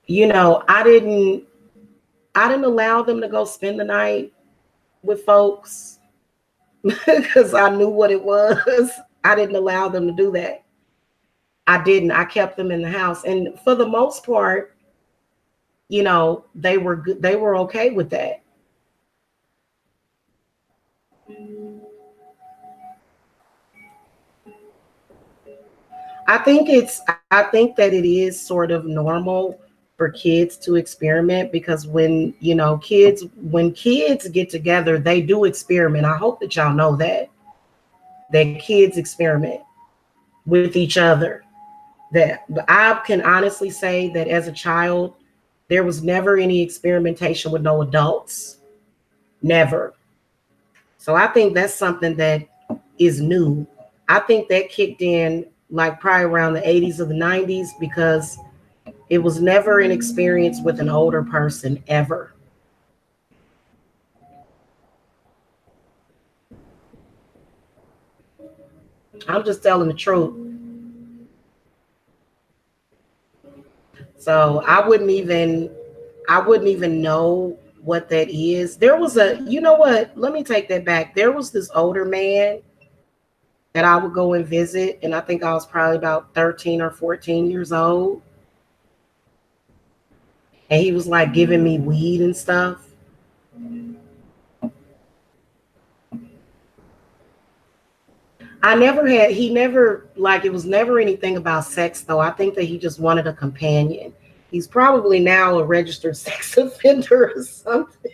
I didn't allow them to go spend the night with folks because I knew what it was. I didn't allow them to do that. I didn't. I kept them in the house, and for the most part, they were good. They were okay with that. I think that it is sort of normal for kids to experiment because when kids get together, they do experiment. I hope that y'all know that kids experiment with each other. That I can honestly say that as a child, there was never any experimentation with no adults. Never. So I think that's something that is new. I think that kicked in like probably around the 80s or the 90s because it was never an experience with an older person ever. I'm just telling the truth. So I wouldn't even know what that is. There was you know what? Let me take that back. There was this older man that I would go and visit, and I think I was probably about 13 or 14 years old. And he was like giving me weed and stuff. He never, like, it was never anything about sex, though. I think that he just wanted a companion. He's probably now a registered sex offender or something.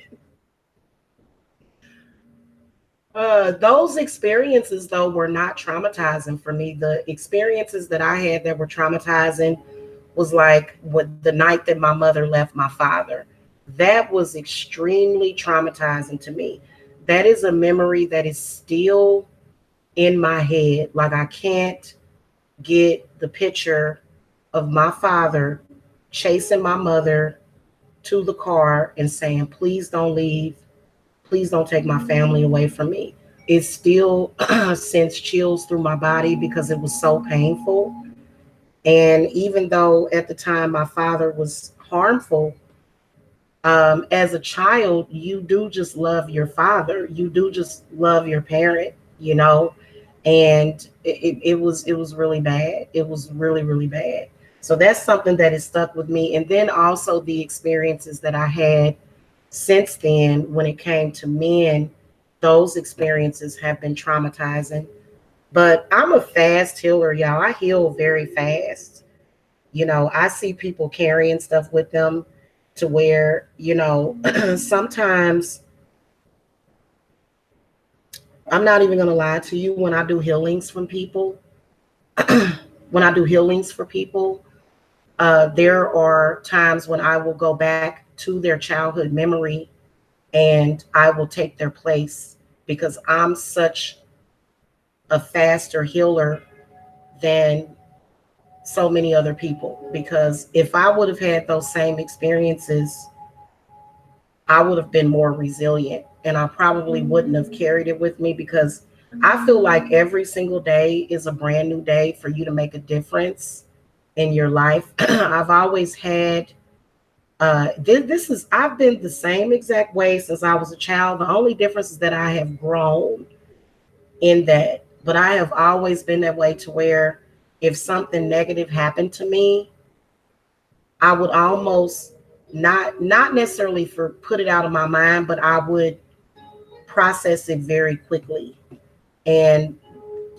Those experiences, though, were not traumatizing for me. The experiences that I had that were traumatizing was like the night that my mother left my father. That was extremely traumatizing to me. That is a memory that is still in my head. Like, I can't get the picture of my father chasing my mother to the car and saying, please don't leave. Please don't take my family away from me. It still sends chills through my body because it was so painful. And even though at the time my father was harmful, as a child, you do just love your father. You do just love your parent, you know. And it was really bad. It was really really bad. So that's something that has stuck with me. And then also the experiences that I had since then when it came to men, those experiences have been traumatizing. But I'm a fast healer, y'all. I heal very fast. I see people carrying stuff with them to where, sometimes I'm not even going to lie to you when I do healings from people, when I do healings for people, there are times when I will go back to their childhood memory and I will take their place because I'm such a faster healer than so many other people. Because if I would have had those same experiences, I would have been more resilient and I probably wouldn't have carried it with me because I feel like every single day is a brand new day for you to make a difference in your life. I've always had I've been the same exact way since I was a child. The only difference is that I have grown in that, but I have always been that way to where if something negative happened to me, I would almost not necessarily for put it out of my mind, but I would process it very quickly. And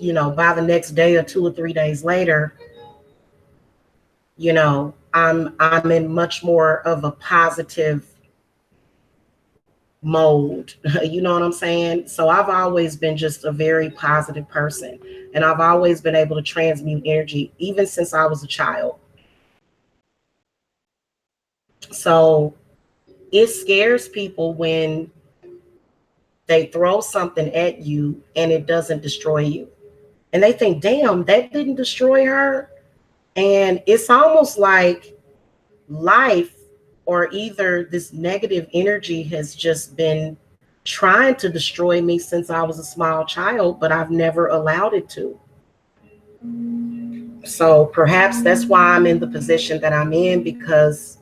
by the next day or 2 or 3 days later, I'm in much more of a positive mode. You know what I'm saying? So I've always been just a very positive person, and I've always been able to transmute energy even since I was a child. So it scares people when they throw something at you and it doesn't destroy you. And they think, damn, that didn't destroy her. And it's almost like life, or either this negative energy has just been trying to destroy me since I was a small child, but I've never allowed it to. So perhaps that's why I'm in the position that I'm in, because,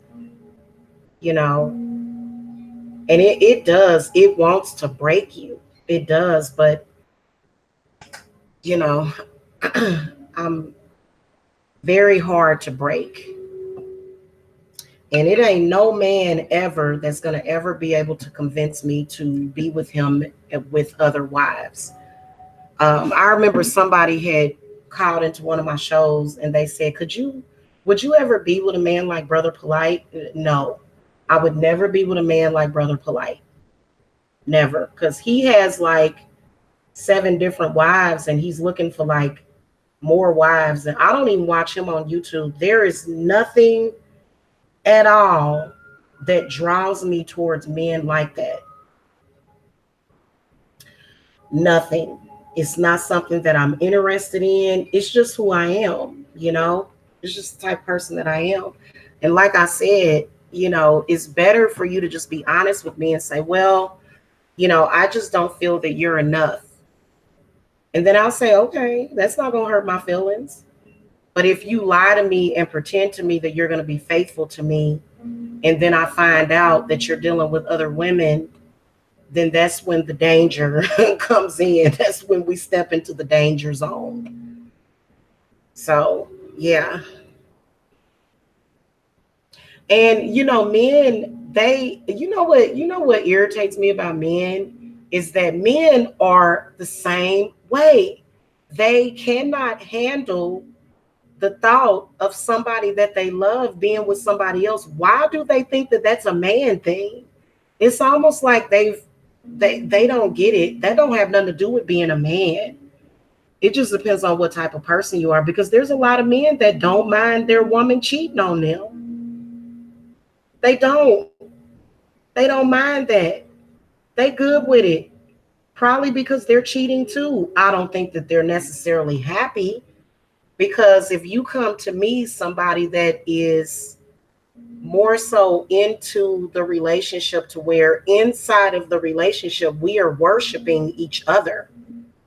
you know, and it wants to break you. It does, but, you know, I'm very hard to break. And it ain't no man ever that's going to ever be able to convince me to be with him with other wives. I remember somebody had called into one of my shows and they said, would you ever be with a man like Brother Polite? No, I would never be with a man like Brother Polite. Never. Because he has like 7 different wives and he's looking for like more wives. And I don't even watch him on YouTube. There is nothing at all that draws me towards men like that. Nothing. It's not something that I'm interested in. It's just who I am, It's just the type of person that I am. And like I said, it's better for you to just be honest with me and say, well, I just don't feel that you're enough. And then I'll say, okay, that's not going to hurt my feelings. But if you lie to me and pretend to me that you're going to be faithful to me, and then I find out that you're dealing with other women, then that's when the danger comes in. That's when we step into the danger zone. So, yeah. And men, what irritates me about men is that men are the same way. They cannot handle the thought of somebody that they love being with somebody else. Why do they think that that's a man thing? It's almost like they don't get it. That don't have nothing to do with being a man. It just depends on what type of person you are, because there's a lot of men that don't mind their woman cheating on them. They don't. They don't mind that. They good with it. Probably because they're cheating too. I don't think that they're necessarily happy, because if you come to me, somebody that is more so into the relationship to where inside of the relationship we are worshiping each other,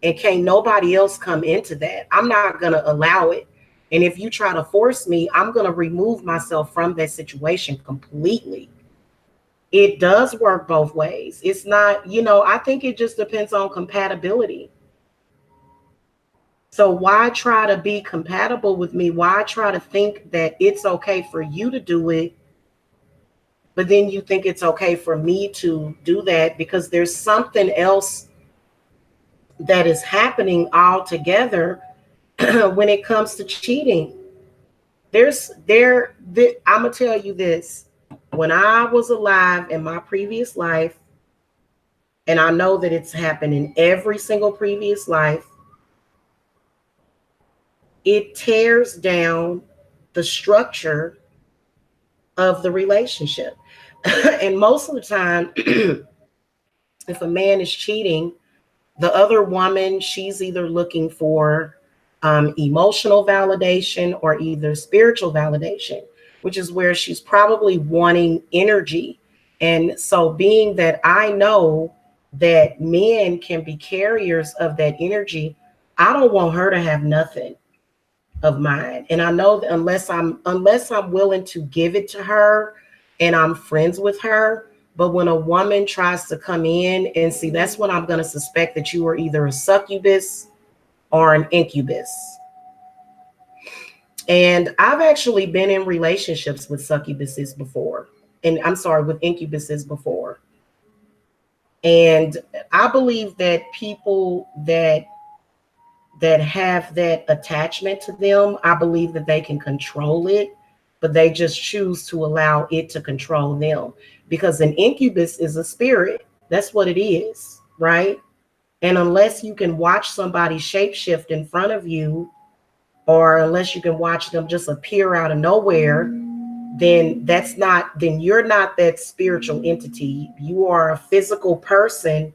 and can't nobody else come into that, I'm not going to allow it. And if you try to force me, I'm going to remove myself from that situation completely. It does work both ways. It's not, I think it just depends on compatibility. So why try to be compatible with me? Why try to think that it's okay for you to do it, but then you think it's okay for me to do that? Because there's something else that is happening altogether when it comes to cheating. I'm gonna tell you this. When I was alive in my previous life, and I know that it's happened in every single previous life, it tears down the structure of the relationship. And most of the time, if a man is cheating, the other woman, she's either looking for emotional validation or either spiritual validation, which is where she's probably wanting energy. And so, being that I know that men can be carriers of that energy, I don't want her to have nothing of mine. And I know that unless I'm willing to give it to her, and I'm friends with her. But when a woman tries to come in and see, that's when I'm going to suspect that you are either a succubus or an incubus. And I've actually been in relationships with succubuses before. And I'm sorry, with incubuses before. And I believe that people that have that attachment to them, I believe that they can control it, but they just choose to allow it to control them. Because an incubus is a spirit. That's what it is, right? And unless you can watch somebody shapeshift in front of you, or unless you can watch them just appear out of nowhere, then you're not that spiritual entity. You are a physical person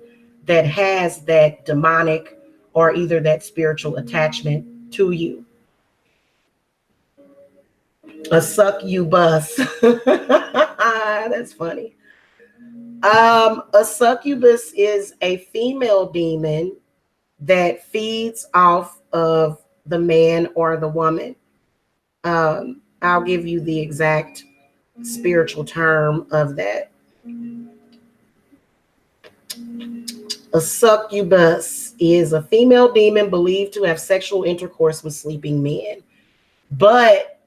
that has that demonic or either that spiritual attachment to you. A succubus. That's funny. A succubus is a female demon that feeds off of the man or the woman. I'll give you the exact spiritual term of that. A succubus is a female demon believed to have sexual intercourse with sleeping men. But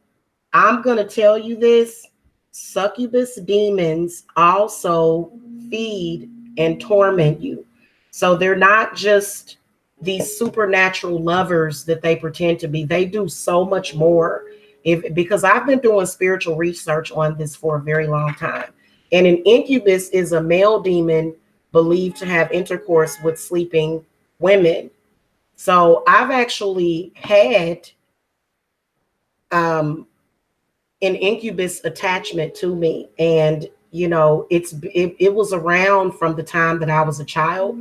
I'm going to tell you this, succubus demons also feed and torment you. So they're not just these supernatural lovers that they pretend to be. They do so much more. Because I've been doing spiritual research on this for a very long time. And an incubus is a male demon believed to have intercourse with sleeping women. So I've actually had an incubus attachment to me, and it was around from the time that I was a child.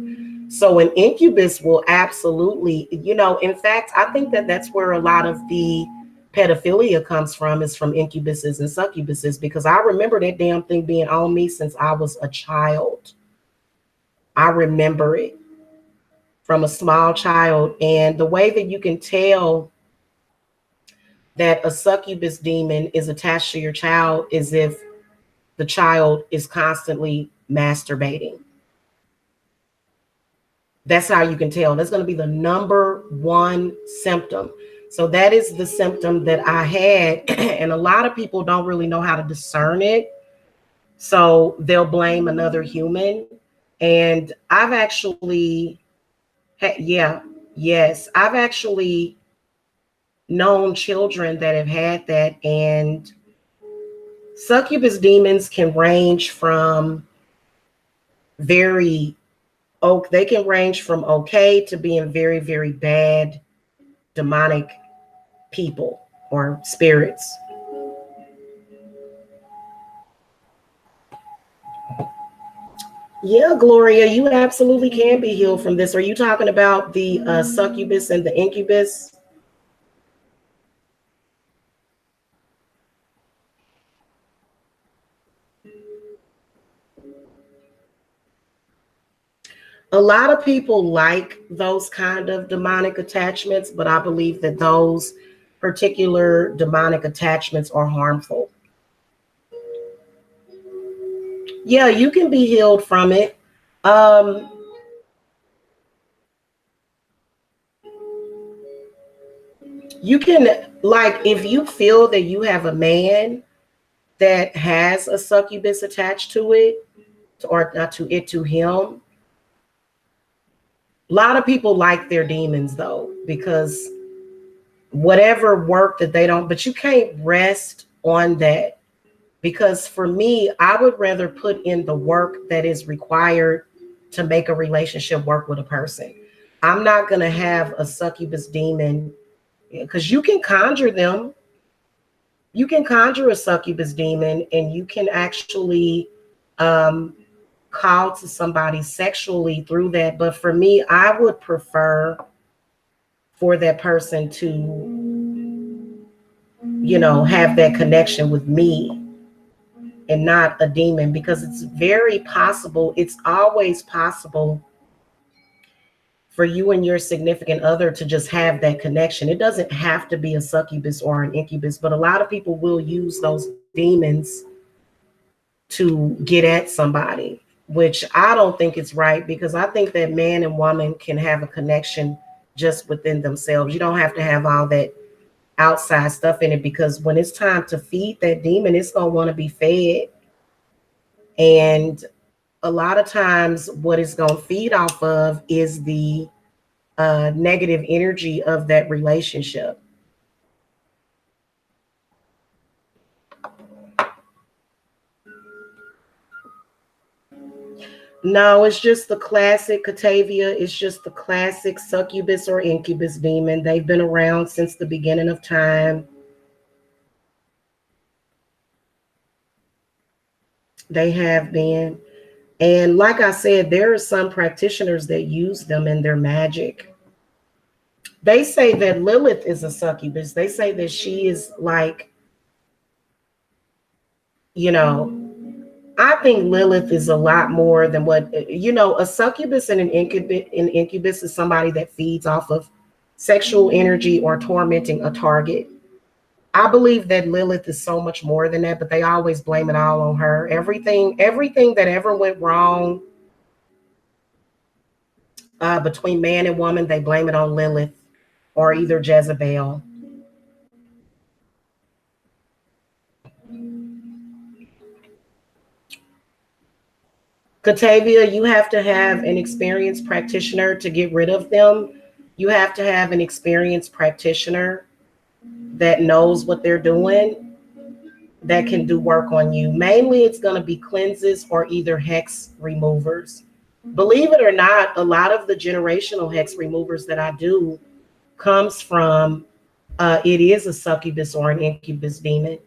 So an incubus will absolutely, in fact, I think that that's where a lot of the pedophilia comes from, is from incubuses and succubuses, because I remember that damn thing being on me since I was a child. I remember it from a small child. And the way that you can tell that a succubus demon is attached to your child is if the child is constantly masturbating. That's how you can tell. That's going to be the number one symptom. So that is the symptom that I had. And a lot of people don't really know how to discern it. So they'll blame another human. And I've actually, yes, I've actually known children that have had that. And succubus demons can range from they can range from okay to being very, very bad demonic people or spirits. Yeah, Gloria, you absolutely can be healed from this. Are you talking about the succubus and the incubus? A lot of people like those kind of demonic attachments, but I believe that those particular demonic attachments are harmful. Yeah, you can be healed from it. Um, you can, like, if you feel that you have a man that has a succubus attached to it, or not to it, to him. A lot of people like their demons though, because whatever work that they don't, but you can't rest on that. Because for me, I would rather put in the work that is required to make a relationship work with a person. I'm not going to have a succubus demon, because you can conjure them. You can conjure a succubus demon, and you can actually call to somebody sexually through that. But for me, I would prefer for that person to, have that connection with me and not a demon, because it's very possible, it's always possible for you and your significant other to just have that connection. It doesn't have to be a succubus or an incubus, but a lot of people will use those demons to get at somebody, which I don't think is right, because I think that man and woman can have a connection just within themselves. You don't have to have all that outside stuff in it, because when it's time to feed that demon, it's going to want to be fed. And a lot of times what it's going to feed off of is the negative energy of that relationship. No, it's just the classic Catavia. It's just the classic succubus or incubus demon. They've been around since the beginning of time. They have been. And like I said, there are some practitioners that use them in their magic. They say that Lilith is a succubus. They say that she is like, you know, I think Lilith is a lot more than what, a succubus and an incubus is somebody that feeds off of sexual energy or tormenting a target. I believe that Lilith is so much more than that, but they always blame it all on her. Everything that ever went wrong between man and woman, they blame it on Lilith or either Jezebel. Catavia, you have to have an experienced practitioner to get rid of them. You have to have an experienced practitioner that knows what they're doing, that can do work on you. Mainly, it's going to be cleanses or either hex removers. Believe it or not, a lot of the generational hex removers that I do comes from it is a succubus or an incubus demon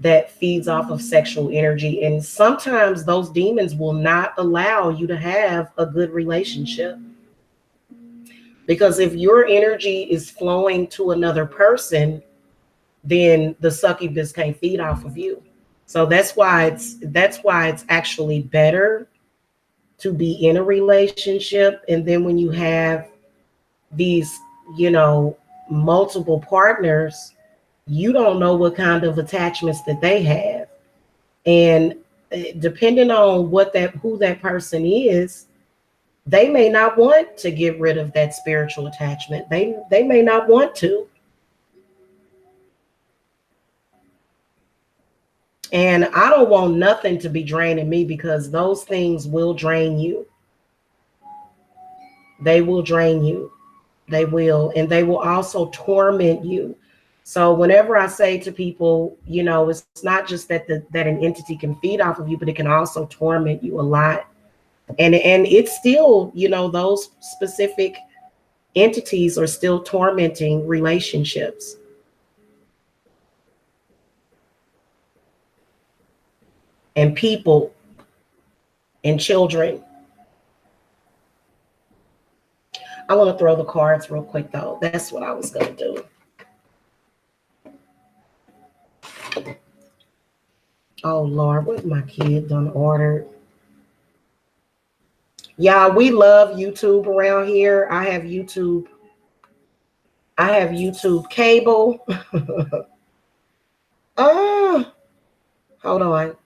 that feeds off of sexual energy. And sometimes those demons will not allow you to have a good relationship. Because if your energy is flowing to another person, then the succubus can't feed off of you. So that's why it's actually better to be in a relationship. And then when you have these, you know, multiple partners, you don't know what kind of attachments that they have. And depending on who that person is, they may not want to get rid of that spiritual attachment. They may not want to. And I don't want nothing to be draining me, because those things will drain you. They will drain you. They will. And they will also torment you. So whenever I say to people, it's not just that that an entity can feed off of you, but it can also torment you a lot. And it's still, those specific entities are still tormenting relationships and people and children. I want to throw the cards real quick, though. That's what I was going to do. Oh, Lord, what my kid done ordered? Yeah, we love YouTube around here. I have YouTube cable. Oh, hold on.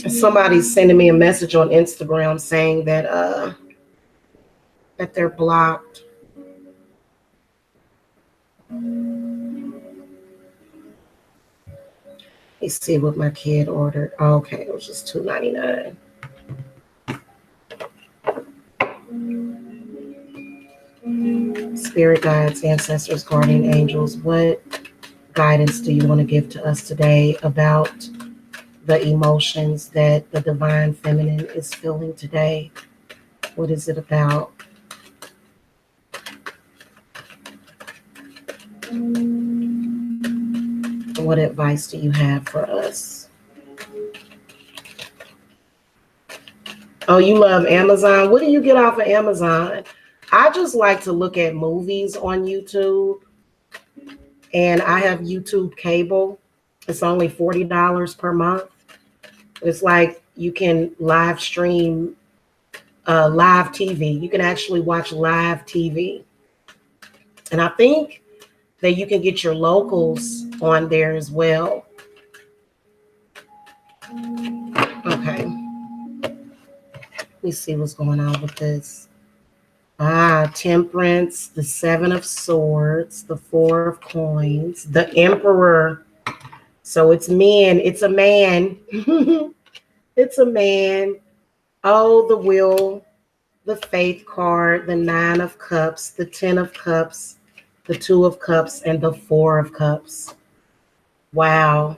Somebody's sending me a message on Instagram saying that they're blocked. Let's see what my kid ordered. Oh, okay, it was just $2.99. Spirit guides, ancestors, guardian angels, what guidance do you want to give to us today about the emotions that the divine feminine is feeling today? What is it about? What advice do you have for us? Oh, you love Amazon. What do you get off of Amazon? I just like to look at movies on YouTube, and I have YouTube cable. It's only $40 per month. It's like you can live stream live TV. You can actually watch live TV. And I think that you can get your locals on there as well. Okay. Let me see what's going on with this. Temperance, the Seven of Swords, the Four of Coins, the Emperor. So it's men. It's a man. It's a man. Oh, the Will, the Faith card, the Nine of Cups, the Ten of Cups, the Two of Cups, and the Four of Cups. Wow.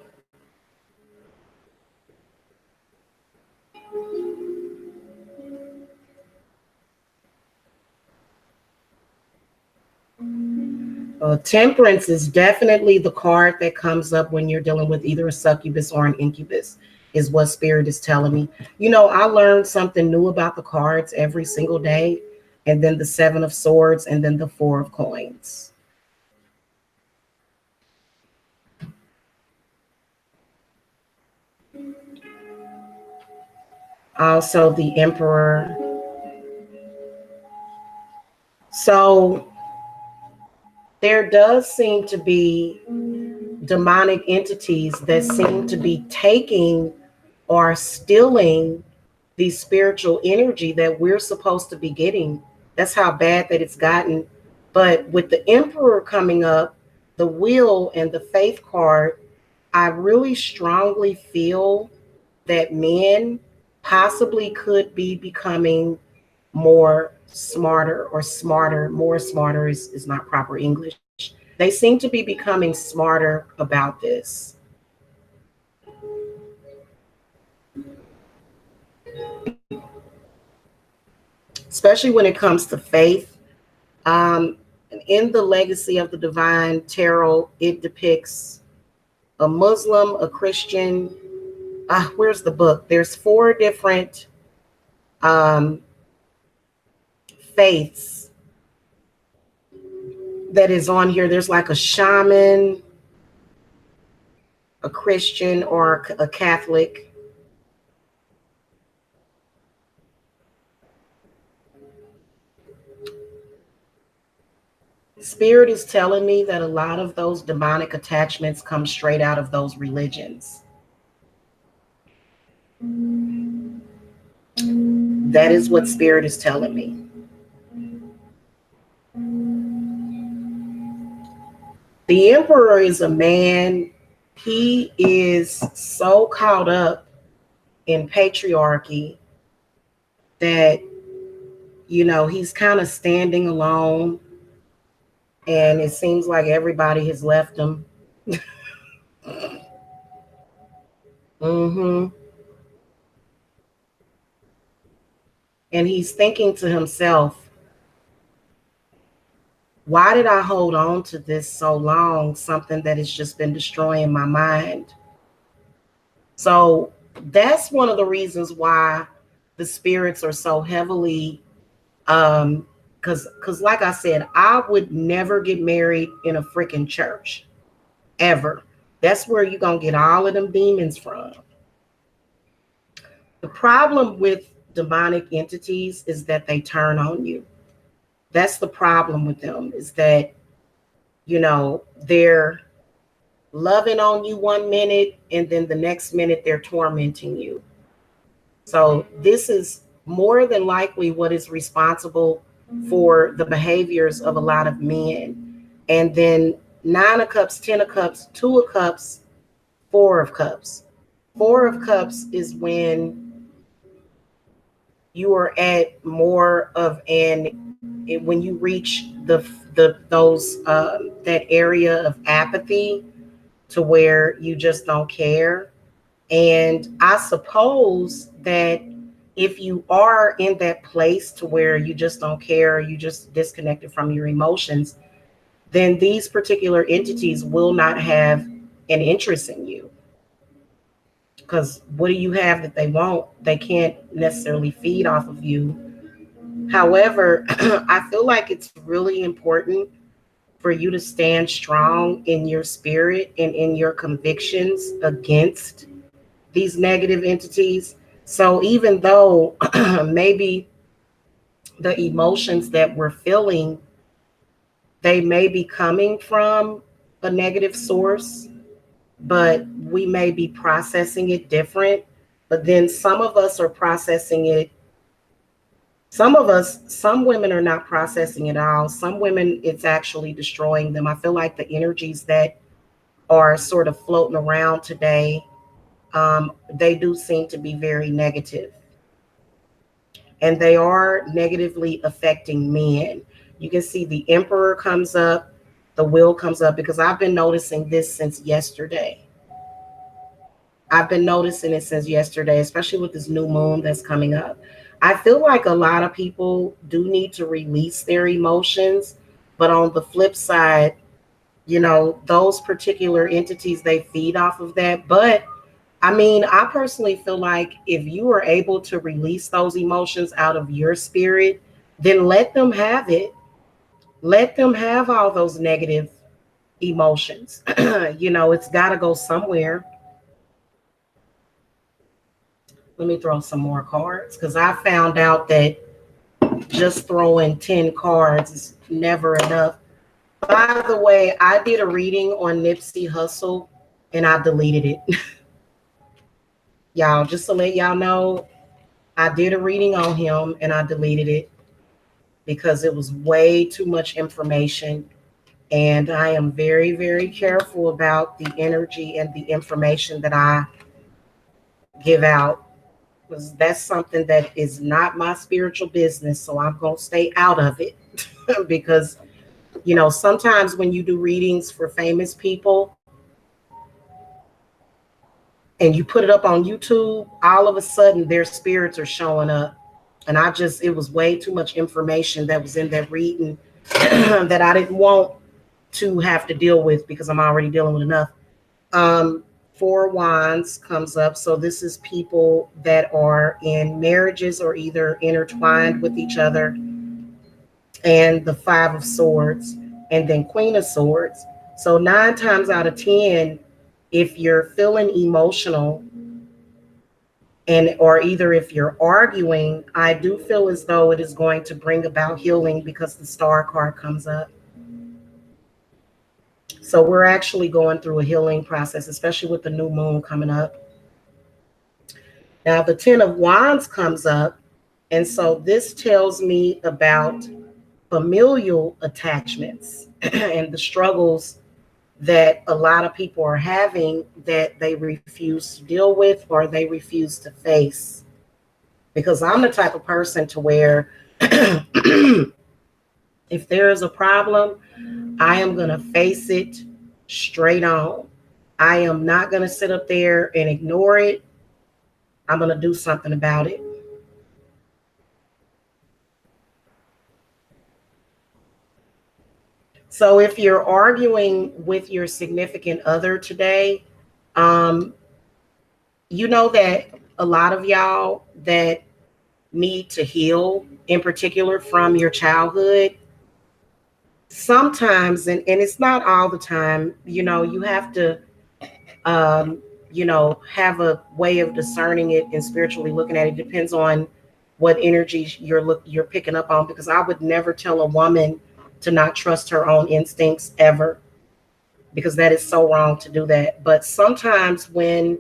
Temperance is definitely the card that comes up when you're dealing with either a succubus or an incubus, is what Spirit is telling me. You know, I learned something new about the cards every single day, and then the Seven of Swords, and then the Four of Coins. Also, the Emperor. So there does seem to be demonic entities that seem to be taking or stealing the spiritual energy that we're supposed to be getting. That's how bad that it's gotten. But with the Emperor coming up, the Will and the Faith card, I really strongly feel that men possibly could be becoming more smarter or smarter. More smarter is not proper English. They seem to be becoming smarter about this. Especially when it comes to faith. In the Legacy of the Divine Tarot, it depicts a Muslim, a Christian. Where's the book? There's 4 different um, faiths that is on here. There's like a shaman, a Christian, or a Catholic. Spirit is telling me that a lot of those demonic attachments come straight out of those religions. That is what Spirit is telling me. The Emperor is a man. He is so caught up in patriarchy that, you know, he's kind of standing alone, and it seems like everybody has left him. Mm-hmm. And he's thinking to himself, why did I hold on to this so long? Something that has just been destroying my mind. So that's one of the reasons why the spirits are so heavily, because like I said, I would never get married in a freaking church, ever. That's where you're going to get all of them demons from. The problem with demonic entities is that they turn on you. That's the problem with them, is that, you know, they're loving on you one minute, and then the next minute they're tormenting you. So this is more than likely what is responsible for the behaviors of a lot of men. And then 9 of Cups, 10 of Cups, 2 of Cups, 4 of Cups. 4 of Cups is when you are at more of when you reach that area of apathy, to where you just don't care. And I suppose that if you are in that place to where you just don't care, you just disconnected from your emotions, then these particular entities will not have and interest in you. Because what do you have that they won't? They can't necessarily feed off of you. However, I feel like it's really important for you to stand strong in your spirit and in your convictions against these negative entities. So even though maybe the emotions that we're feeling, they may be coming from a negative source, but we may be processing it different. But then some of us are processing it. Some women are not processing it all. Some women, it's actually destroying them. I feel like the energies that are sort of floating around today, they do seem to be very negative, and they are negatively affecting men. You can see the Emperor comes up, the Wheel comes up, because I've been noticing this since yesterday. I've been noticing it since yesterday, especially with this new moon that's coming up. I feel like a lot of people do need to release their emotions, but on the flip side, those particular entities, they feed off of that. But I mean, I personally feel like if you are able to release those emotions out of your spirit, then let them have it. Let them have all those negative emotions. It's got to go somewhere. Let me throw some more cards, because I found out that just throwing 10 cards is never enough. By the way, I did a reading on Nipsey Hussle and I deleted it. Y'all, just to let y'all know, I did a reading on him and I deleted it because it was way too much information. And I am very, very careful about the energy and the information that I give out, because that's something that is not my spiritual business. So I'm going to stay out of it because, sometimes when you do readings for famous people and you put it up on YouTube, all of a sudden their spirits are showing up. And it was way too much information that was in that reading that I didn't want to have to deal with, because I'm already dealing with enough. Four Wands comes up. So this is people that are in marriages or either intertwined with each other. And the Five of Swords, and then Queen of Swords. So 9 times out of 10, if you're feeling emotional, and or either if you're arguing, I do feel as though it is going to bring about healing, because the Star card comes up. So we're actually going through a healing process, especially with the new moon coming up. Now the 10 of Wands comes up, and so this tells me about familial attachments and the struggles that a lot of people are having, that they refuse to deal with or they refuse to face. Because I'm the type of person to where if there is a problem, I am going to face it straight on. I am not going to sit up there and ignore it. I'm going to do something about it. So if you're arguing with your significant other today, you know that a lot of y'all that need to heal, in particular from your childhood, sometimes, and it's not all the time, you have to, have a way of discerning it and spiritually looking at it. Depends on what energies you're picking up on, because I would never tell a woman to not trust her own instincts ever, because that is so wrong to do that. But sometimes when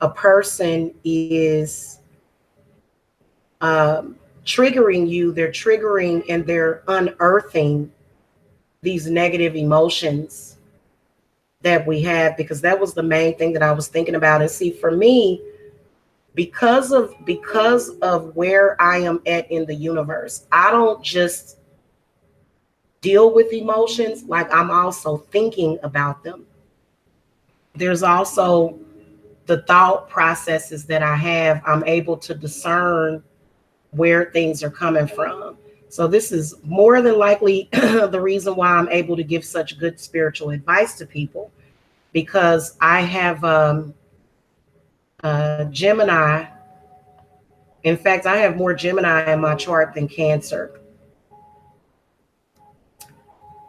a person is triggering you, they're triggering and they're unearthing these negative emotions that we have, because that was the main thing that I was thinking about. And see, for me, because of where I am at in the universe, I don't just deal with emotions, like I'm also thinking about them. There's also the thought processes that I have. I'm able to discern where things are coming from. So this is more than likely the reason why I'm able to give such good spiritual advice to people, because I have Gemini. In fact, I have more Gemini in my chart than Cancer.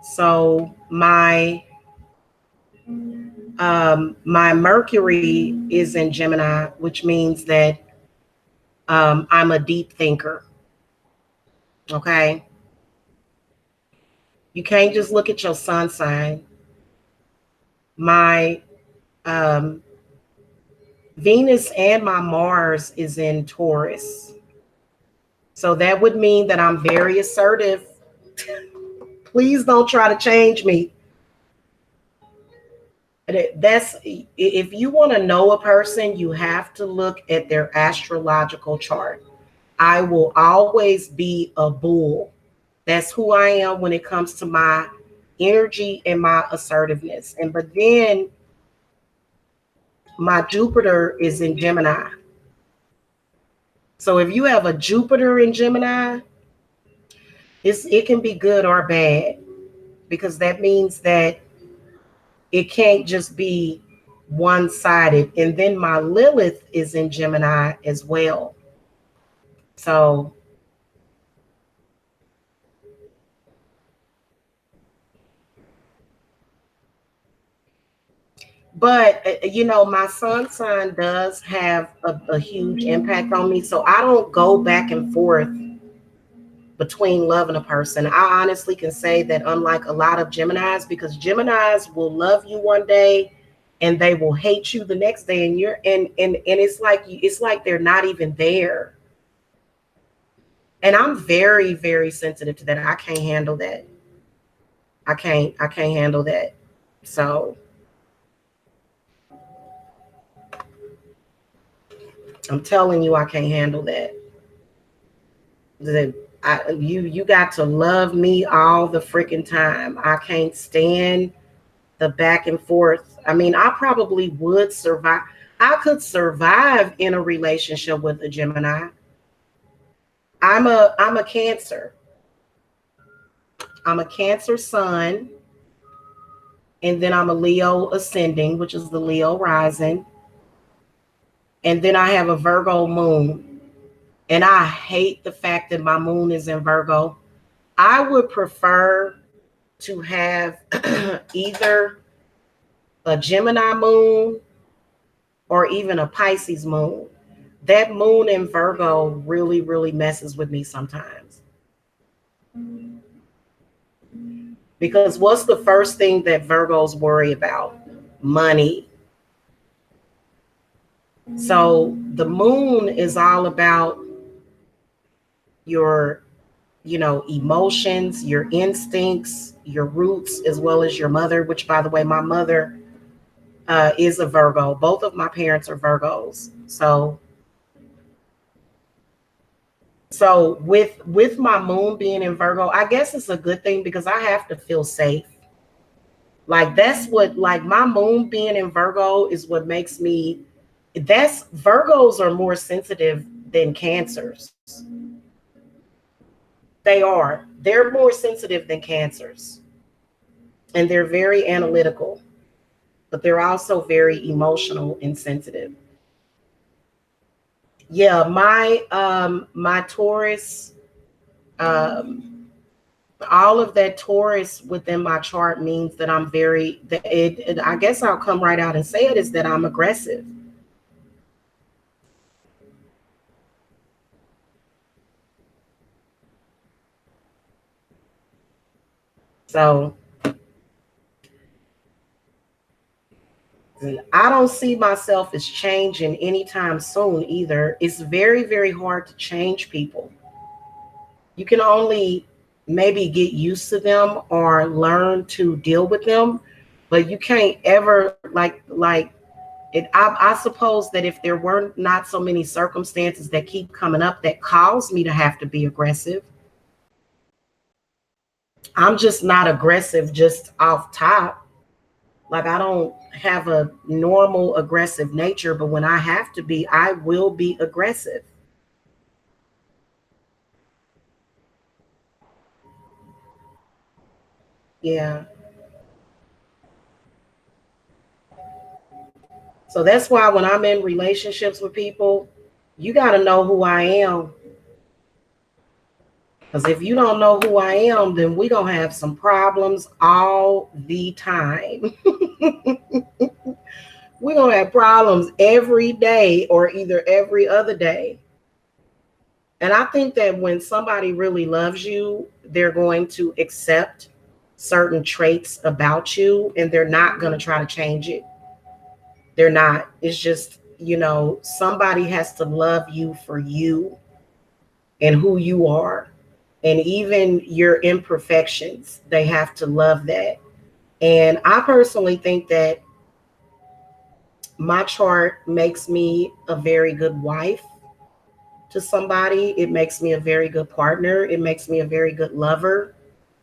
So my Mercury is in Gemini, which means that I'm a deep thinker. Okay. You can't just look at your sun sign. My um, Venus and my Mars is in Taurus. So that would mean that I'm very assertive. Please don't try to change me. That's if you want to know a person, you have to look at their astrological chart. I will always be a bull. That's who I am when it comes to my energy and my assertiveness. And but then my Jupiter is in Gemini. So if you have a Jupiter in Gemini, it can be good or bad, because that means that it can't just be one-sided. And then my Lilith is in Gemini as well. So, but my sun sign does have a huge impact on me. So I don't go back and forth between loving a person. I honestly can say that, unlike a lot of Geminis, because Geminis will love you one day and they will hate you the next day, and it's like they're not even there. And I'm very, very sensitive to that. I can't handle that. I can't handle that. So I'm telling you, I can't handle that. You got to love me all the freaking time. I can't stand the back and forth. I mean, I probably would survive. I could survive in a relationship with a Gemini. I'm a Cancer. I'm a Cancer sun, and then I'm a Leo ascending, which is the Leo rising. And then I have a Virgo moon. And I hate the fact that my moon is in Virgo. I would prefer to have either a Gemini moon or even a Pisces moon. That moon in Virgo really, really messes with me sometimes. Because what's the first thing that Virgos worry about? Money. So the moon is all about your, emotions, your instincts, your roots, as well as your mother, which, by the way, my mother is a Virgo. Both of my parents are Virgos. So with my moon being in Virgo, I guess it's a good thing because I have to feel safe. Like that's what like my moon being in Virgo is what makes me that's Virgos are more sensitive than Cancers. They are. They're more sensitive than Cancers. And they're very analytical, but they're also very emotional and sensitive. Yeah, my Taurus, um all of that Taurus within my chart means that I'm very I guess I'll come right out and say it, is that I'm aggressive. So I don't see myself as changing anytime soon either. It's very, very hard to change people. You can only maybe get used to them or learn to deal with them, but you can't ever like it. I suppose that if there were not so many circumstances that keep coming up that cause me to have to be aggressive, I'm just not aggressive just off top. Like I don't have a normal aggressive nature, but when I have to be, I will be aggressive. Yeah. So that's why when I'm in relationships with people, you got to know who I am. Because if you don't know who I am, then we're going to have some problems all the time. We're going to have problems every day or either every other day. And I think that when somebody really loves you, they're going to accept certain traits about you and they're not going to try to change it. They're not. It's just, somebody has to love you for you and who you are. And even your imperfections, they have to love that. And I personally think that my chart makes me a very good wife to somebody. It makes me a very good partner. It makes me a very good lover.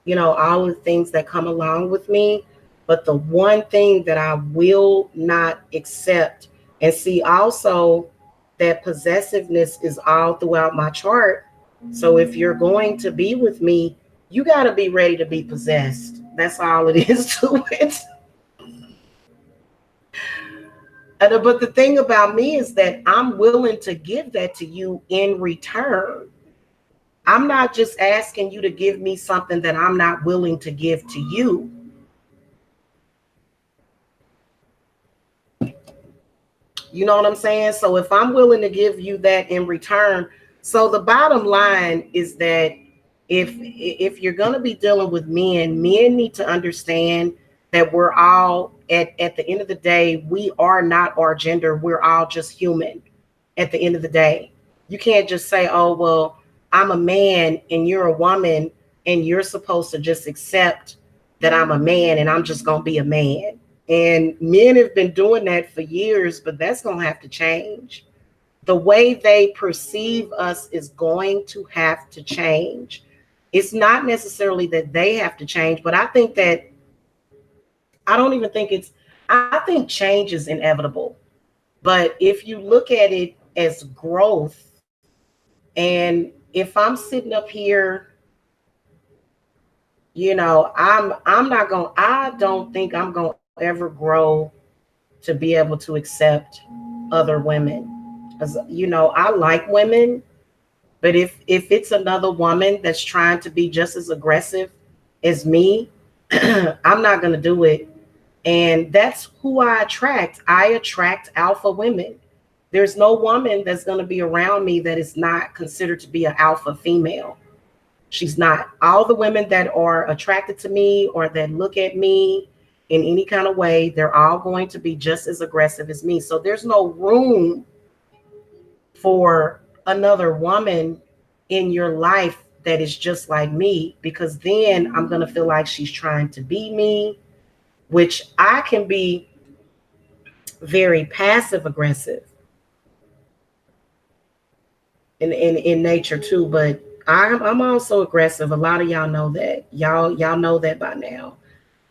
All the things that come along with me. But the one thing that I will not accept, and see also that possessiveness is all throughout my chart. So if you're going to be with me, you got to be ready to be possessed. That's all it is to it. But the thing about me is that I'm willing to give that to you in return. I'm not just asking you to give me something that I'm not willing to give to you. You know what I'm saying? So if I'm willing to give you that in return, so the bottom line is that if you're going to be dealing with men need to understand that we're all at the end of the day, we are not our gender. We're all just human at the end of the day. You can't just say, "Oh, well, I'm a man and you're a woman and you're supposed to just accept that I'm a man and I'm just going to be a man." And men have been doing that for years, but that's going to have to change. The way they perceive us is going to have to change. It's not necessarily that they have to change, but I think that I don't even think I think change is inevitable. But if you look at it as growth, and if I'm sitting up here, I'm not going, I don't think I'm going to ever grow to be able to accept other women. Because, I like women, but if it's another woman that's trying to be just as aggressive as me, I'm not going to do it. And that's who I attract. I attract alpha women. There's no woman that's going to be around me that is not considered to be an alpha female. She's not. All the women that are attracted to me or that look at me in any kind of way, they're all going to be just as aggressive as me. So there's no room for another woman in your life that is just like me, because then I'm going to feel like she's trying to be me, which I can be very passive aggressive in nature too, but I'm also aggressive. A lot of y'all know that. Y'all know that by now.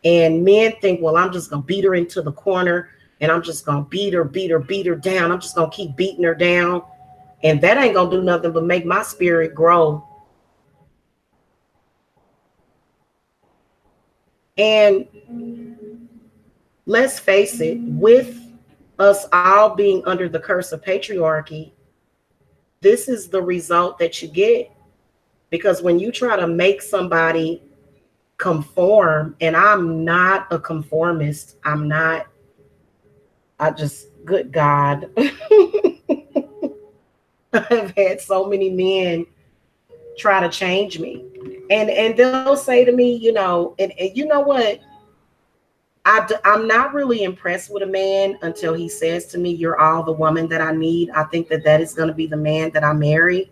And men think, well, I'm just gonna beat her into the corner and I'm just gonna beat her down. I'm just gonna keep beating her down. And that ain't gonna do nothing but make my spirit grow. And let's face it, with us all being under the curse of patriarchy, this is the result that you get. Because when you try to make somebody conform, and I'm not a conformist, I'm not, I just, good God. I've had so many men try to change me. And they'll say to me, and you know what? I'm not really impressed with a man until he says to me, "You're all the woman that I need." I think that that is going to be the man that I marry.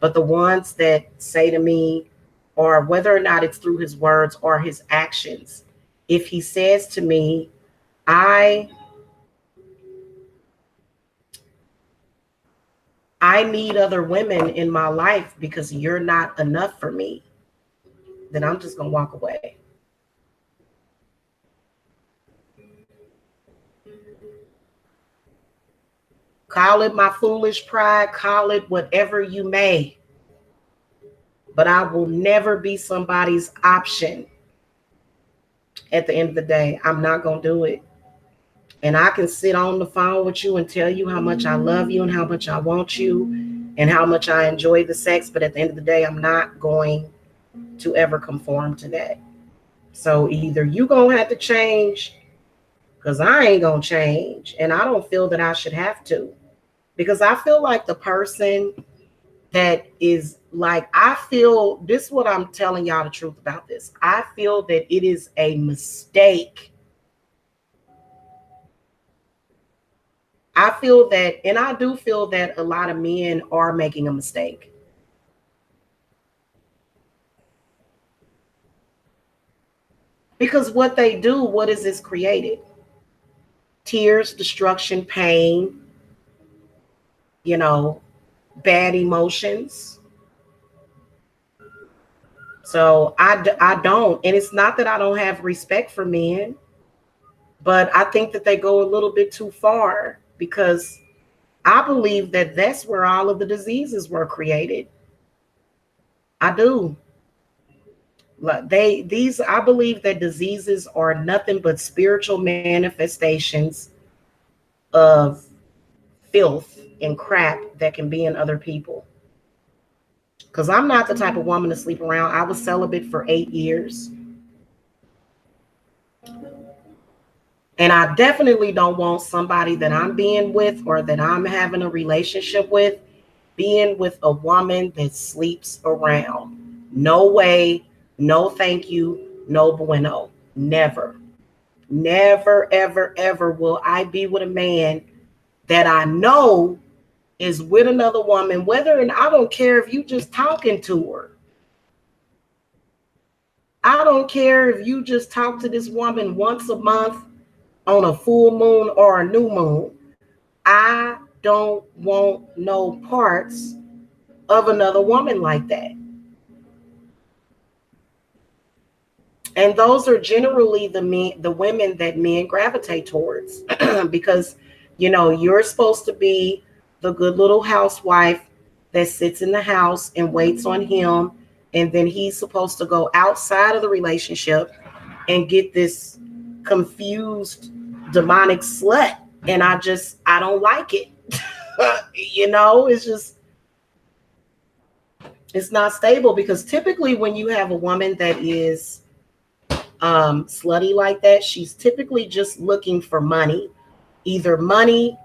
But the ones that say to me, or whether or not it's through his words or his actions, if he says to me, I I need other women in my life because you're not enough for me, then I'm just going to walk away. Call it my foolish pride, call it whatever you may, but I will never be somebody's option at the end of the day. I'm not going to do it. And I can sit on the phone with you and tell you how much I love you and how much I want you and how much I enjoy the sex. But at the end of the day, I'm not going to ever conform to that. So either you gonna have to change, because I ain't gonna change. And I don't feel that I should have to. Because I feel like the person that is like, I feel this is what I'm telling y'all the truth about this. I feel that it is a mistake. I feel that, and I do feel that a lot of men are making a mistake. Because what they do, what is this created? Tears, destruction, pain, you know, bad emotions. So I don't, and it's not that I don't have respect for men, but I think that they go a little bit too far because I believe that that's where all of the diseases were created. I do. I believe that diseases are nothing but spiritual manifestations of filth and crap that can be in other people. Because I'm not the type of woman to sleep around. I was celibate for 8 years. And I definitely don't want somebody that I'm being with or that I'm having a relationship with being with a woman that sleeps around. No way, no thank you, no bueno. Never. Never, ever, ever will I be with a man that I know is with another woman, whether, and I don't care if you just talking to her. I don't care if you just talk to this woman once a month on a full moon or a new moon. I don't want no parts of another woman like that. And those are generally the women that men gravitate towards because, you know, you're supposed to be the good little housewife that sits in the house and waits on him. And then he's supposed to go outside of the relationship and get this confused demonic slut. And I don't like it. You know, it's not stable because typically when you have a woman that is slutty like that, she's typically just looking for money. Either money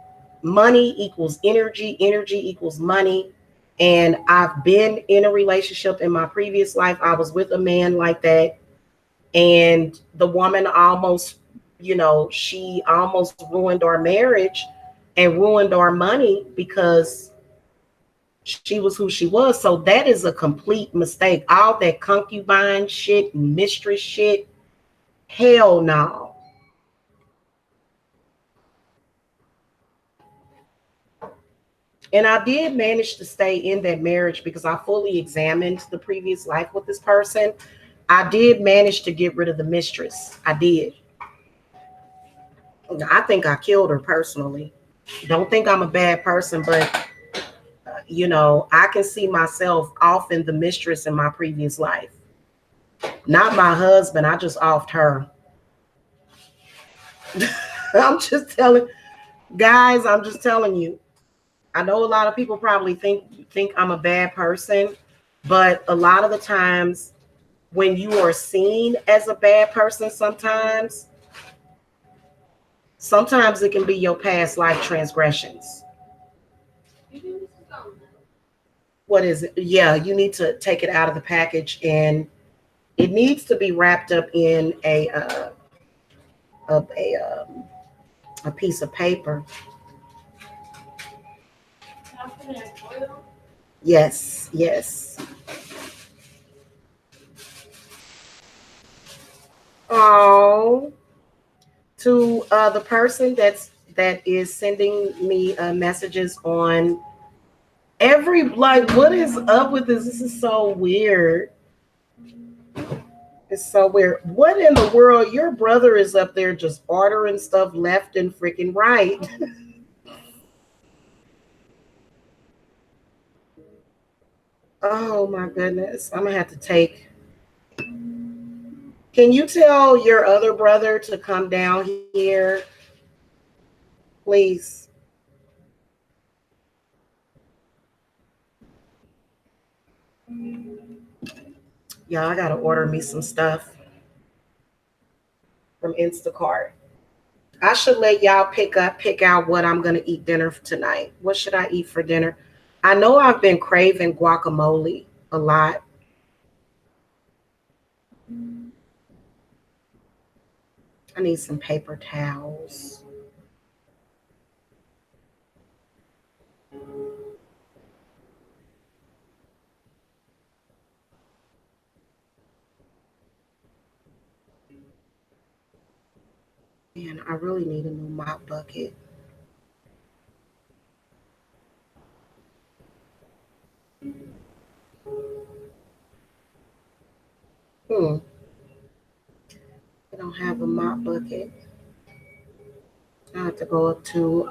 equals energy, energy equals money. And I've been in a relationship in my previous life. I was with a man like that. And the woman almost, you know, she almost ruined our marriage and ruined our money because she was who she was. So that is a complete mistake. All that concubine shit, mistress shit, hell no. And I did manage to stay in that marriage because I fully examined the previous life with this person. I did manage to get rid of the mistress. I did. I think I killed her personally. Don't think I'm a bad person, but you know, I can see myself offing the mistress in my previous life. Not my husband. I just offed her. I'm just telling guys, I'm just telling you. I know a lot of people probably think I'm a bad person, but a lot of the times when you are seen as a bad person, sometimes it can be your past life transgressions. What is it? Yeah, you need to take it out of the package, and it needs to be wrapped up in a, a, um, a piece of paper. Yes, yes. Oh, to the person that is sending me messages on every, like, what is up with this? This is so weird. It's so weird. What in the world? Your brother is up there just ordering stuff left and freaking right. Oh my goodness. I'm gonna have to take. Can you tell your other brother to come down here? please. Y'all, I gotta order me some stuff from Instacart. I should let y'all pick out what I'm gonna eat dinner tonight. What should I eat for dinner? I know I've been craving guacamole a lot. I need some paper towels. Man, I really need a new mop bucket. Hmm. I don't have a mop bucket. I have to go up to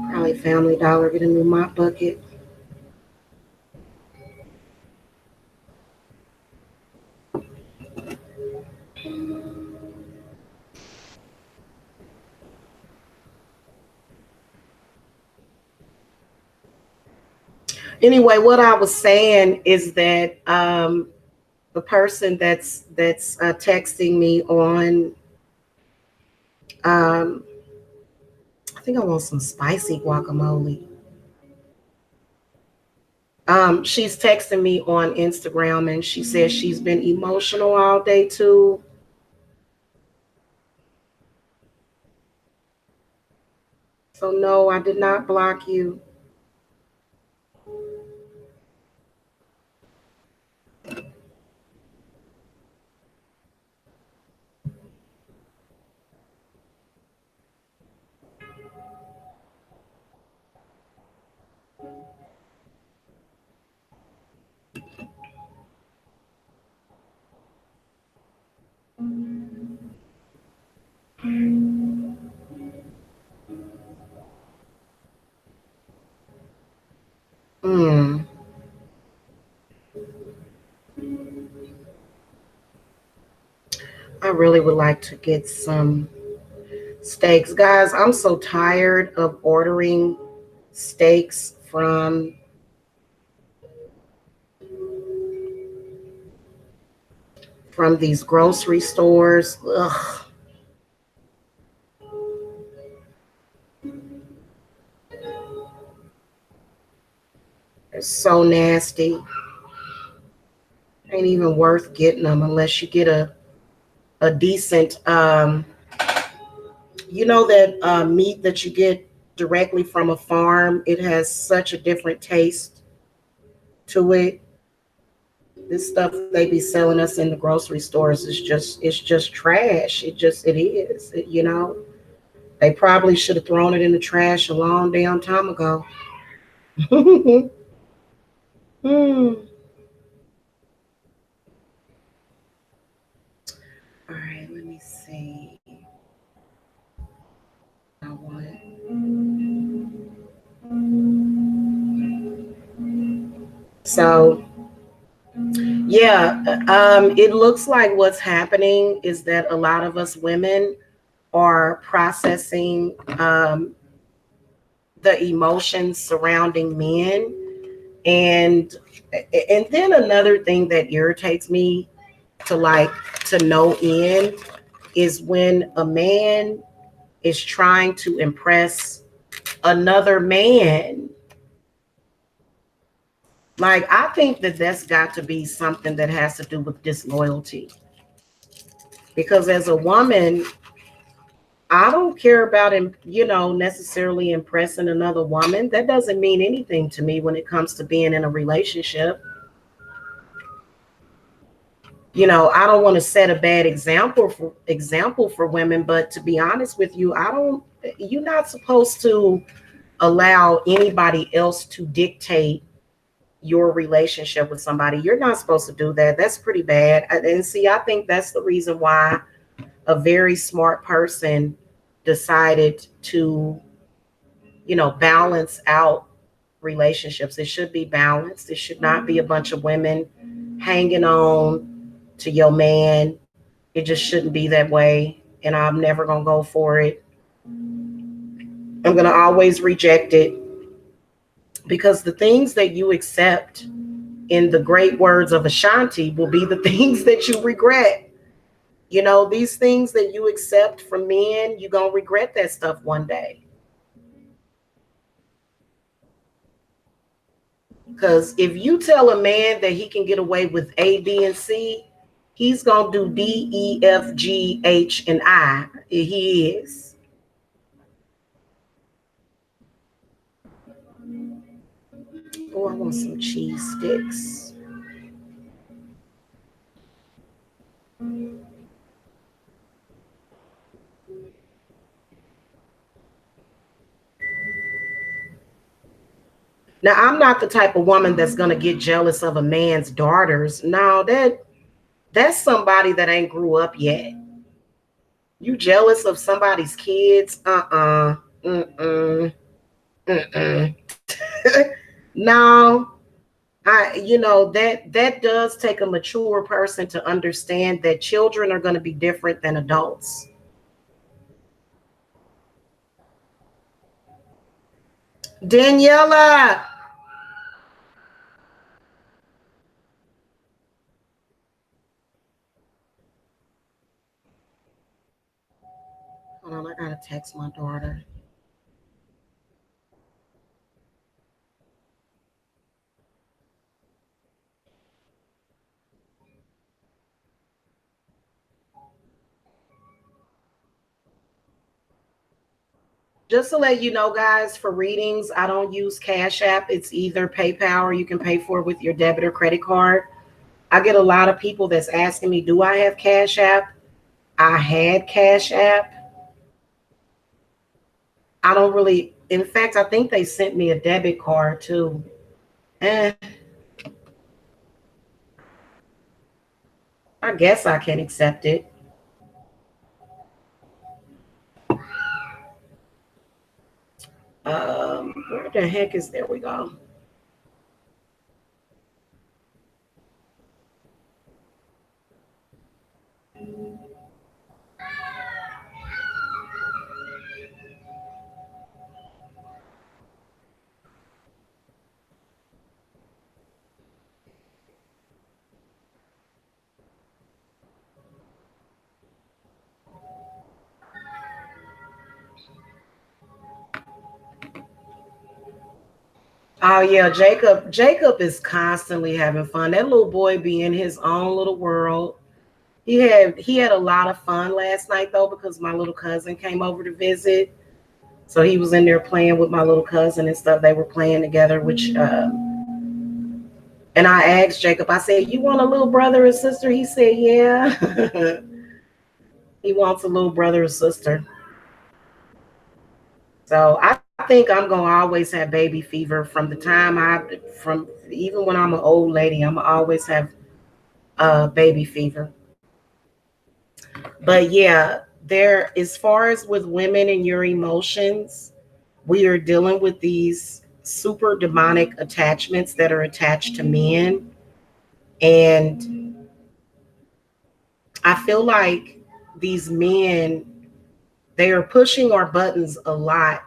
probably Family Dollar, get a new mop bucket. Anyway, what I was saying is that the person that's texting me on, um, I think I want some spicy guacamole. She's texting me on Instagram and she says she's been emotional all day too. So no, I did not block you. Mm, I really would like to get some steaks. Guys, I'm so tired of ordering steaks from these grocery stores. Ugh, they're so nasty. Ain't even worth getting them unless you get a decent you know that meat that you get directly from a farm, it has such a different taste to it. This stuff they be selling us in the grocery stores is just trash. It is. You know, they probably should have thrown it in the trash a long damn time ago. Hmm. All right, let me see. I want. So yeah, it looks like what's happening is that a lot of us women are processing the emotions surrounding men, and and then another thing that irritates me to like to no end is when a man is trying to impress another man. Like, I think that that's got to be something that has to do with disloyalty. Because as a woman, I don't care about him, you know, necessarily impressing another woman. That doesn't mean anything to me when it comes to being in a relationship. You know, I don't want to set a bad example for women, but to be honest with you, I don't you're not supposed to allow anybody else to dictate your relationship with somebody. You're not supposed to do that. That's pretty bad. And see, I think that's the reason why a very smart person decided to, you know, balance out relationships. It should be balanced. It should not be a bunch of women hanging on to your man. It just shouldn't be that way. And I'm never going to go for it. I'm going to always reject it, because the things that you accept, in the great words of Ashanti, will be the things that you regret. You know, these things that you accept from men, you're going to regret that stuff one day. Because if you tell a man that he can get away with A, B, and C, he's going to do D, E, F, G, H, and I. He is. Oh, I want some cheese sticks. Now, I'm not the type of woman that's going to get jealous of a man's daughters. No, that's somebody that ain't grew up yet. You jealous of somebody's kids? Mm-mm. Mm-mm. No. That does take a mature person to understand that children are going to be different than adults. Daniela. Hold on, I gotta text my daughter. Just to let you know, guys, for readings, I don't use Cash App. It's either PayPal or you can pay for it with your debit or credit card. I get a lot of people that's asking me, do I have Cash App? I had Cash App. I don't really, in fact, I think they sent me a debit card too. Eh, I guess I can accept it. Where the heck is, there we go. Oh yeah, Jacob is constantly having fun. That little boy be in his own little world. He had a lot of fun last night though, because my little cousin came over to visit. So he was in there playing with my little cousin and stuff. They were playing together, which and I asked Jacob, I said, "You want a little brother or sister?" He said, "Yeah." He wants a little brother or sister. So I think I'm gonna always have baby fever from the time from even when I'm an old lady. I'm gonna always have baby fever. But yeah, there, as far as with women and your emotions, we are dealing with these super demonic attachments that are attached to men. And I feel like these men, they are pushing our buttons a lot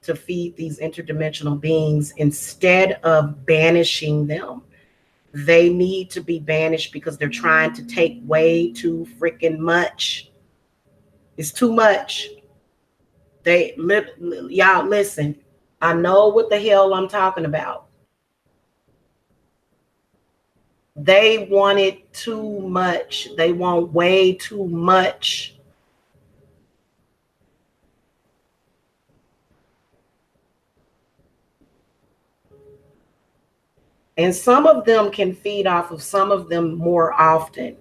to feed these interdimensional beings instead of banishing them. They need to be banished because they're trying to take way too freaking much. It's too much. Y'all listen. I know what the hell I'm talking about. They want it too much. They want way too much. And some of them can feed off of some of them more often.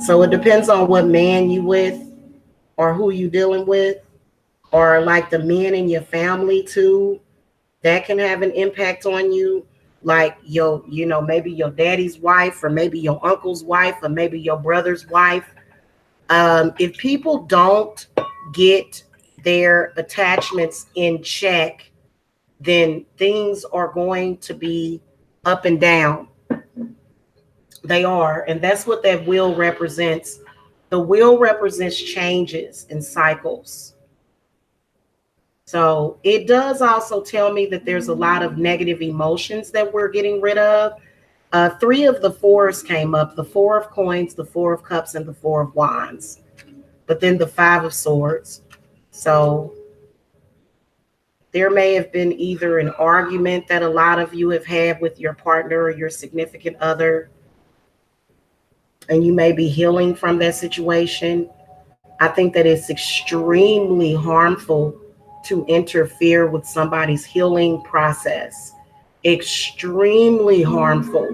So it depends on what man you with or who you dealing with, or like the men in your family too. That can have an impact on you. Like maybe your daddy's wife, or maybe your uncle's wife, or maybe your brother's wife. If people don't get their attachments in check, then things are going to be up and down. They are. And that's what that wheel represents. The wheel represents changes and cycles. So it does also tell me that there's a lot of negative emotions that we're getting rid of. Three of the fours came up: the Four of Coins, the Four of Cups, and the Four of Wands. But then the Five of Swords. So there may have been either an argument that a lot of you have had with your partner or your significant other, and you may be healing from that situation. I think that it's extremely harmful to interfere with somebody's healing process. Extremely harmful.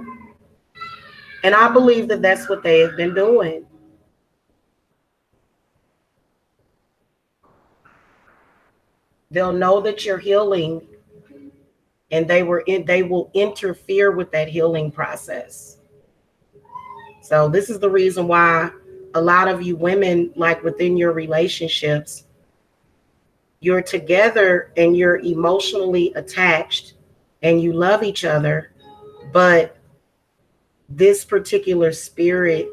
And I believe that that's what they have been doing. They'll know that you're healing, and they will interfere with that healing process. So this is the reason why a lot of you women, like within your relationships, you're together and you're emotionally attached and you love each other, but this particular spirit,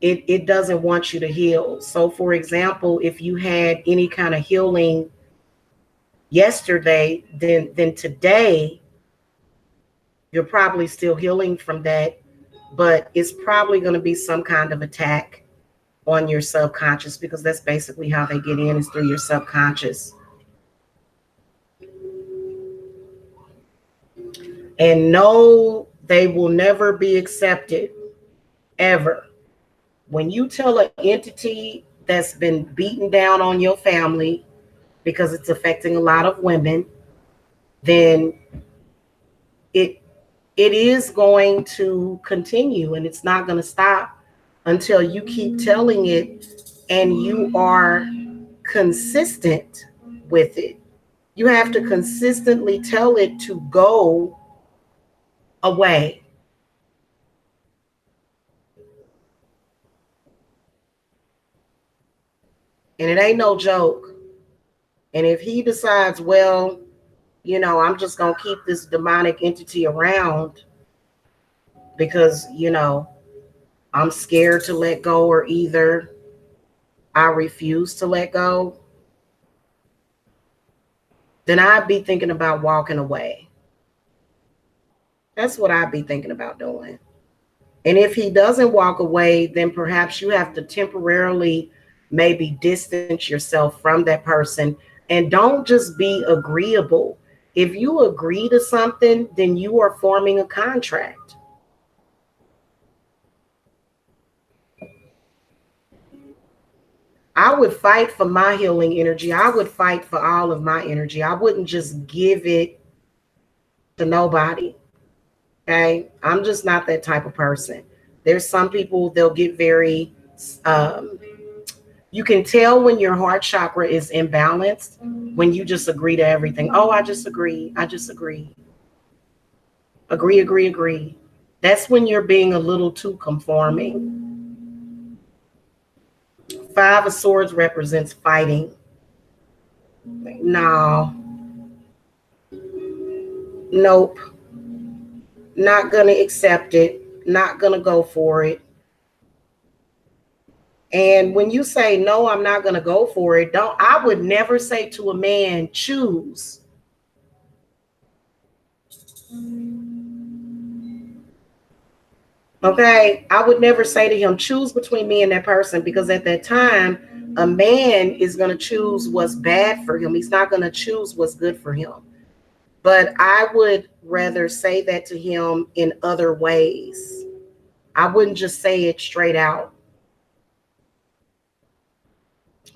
it doesn't want you to heal. So for example, if you had any kind of healing yesterday, then today you're probably still healing from that, but it's probably going to be some kind of attack on your subconscious, because that's basically how they get in, is through your subconscious. And no, they will never be accepted, ever. When you tell an entity that's been beaten down on your family, because it's affecting a lot of women, then it is going to continue, and it's not going to stop until you keep telling it and you are consistent with it. You have to consistently tell it to go away. And it ain't no joke. And if he decides, well, I'm just going to keep this demonic entity around because, I'm scared to let go, or either I refuse to let go, then I'd be thinking about walking away. That's what I'd be thinking about doing. And if he doesn't walk away, then perhaps you have to temporarily maybe distance yourself from that person. And don't just be agreeable. If you agree to something, then you are forming a contract. I would fight for my healing energy. I would fight for all of my energy. I wouldn't just give it to nobody. Okay? I'm just not that type of person. There's some people, they'll get very, you can tell when your heart chakra is imbalanced when you just agree to everything. Oh, I just agree. I just agree. Agree, agree, agree. That's when you're being a little too conforming. Five of Swords represents fighting. No. Nope. Not going to accept it. Not going to go for it. And when you say, no, I'm not going to go for it, I would never say to a man, choose. Okay, I would never say to him, choose between me and that person, because at that time, a man is going to choose what's bad for him. He's not going to choose what's good for him. But I would rather say that to him in other ways. I wouldn't just say it straight out,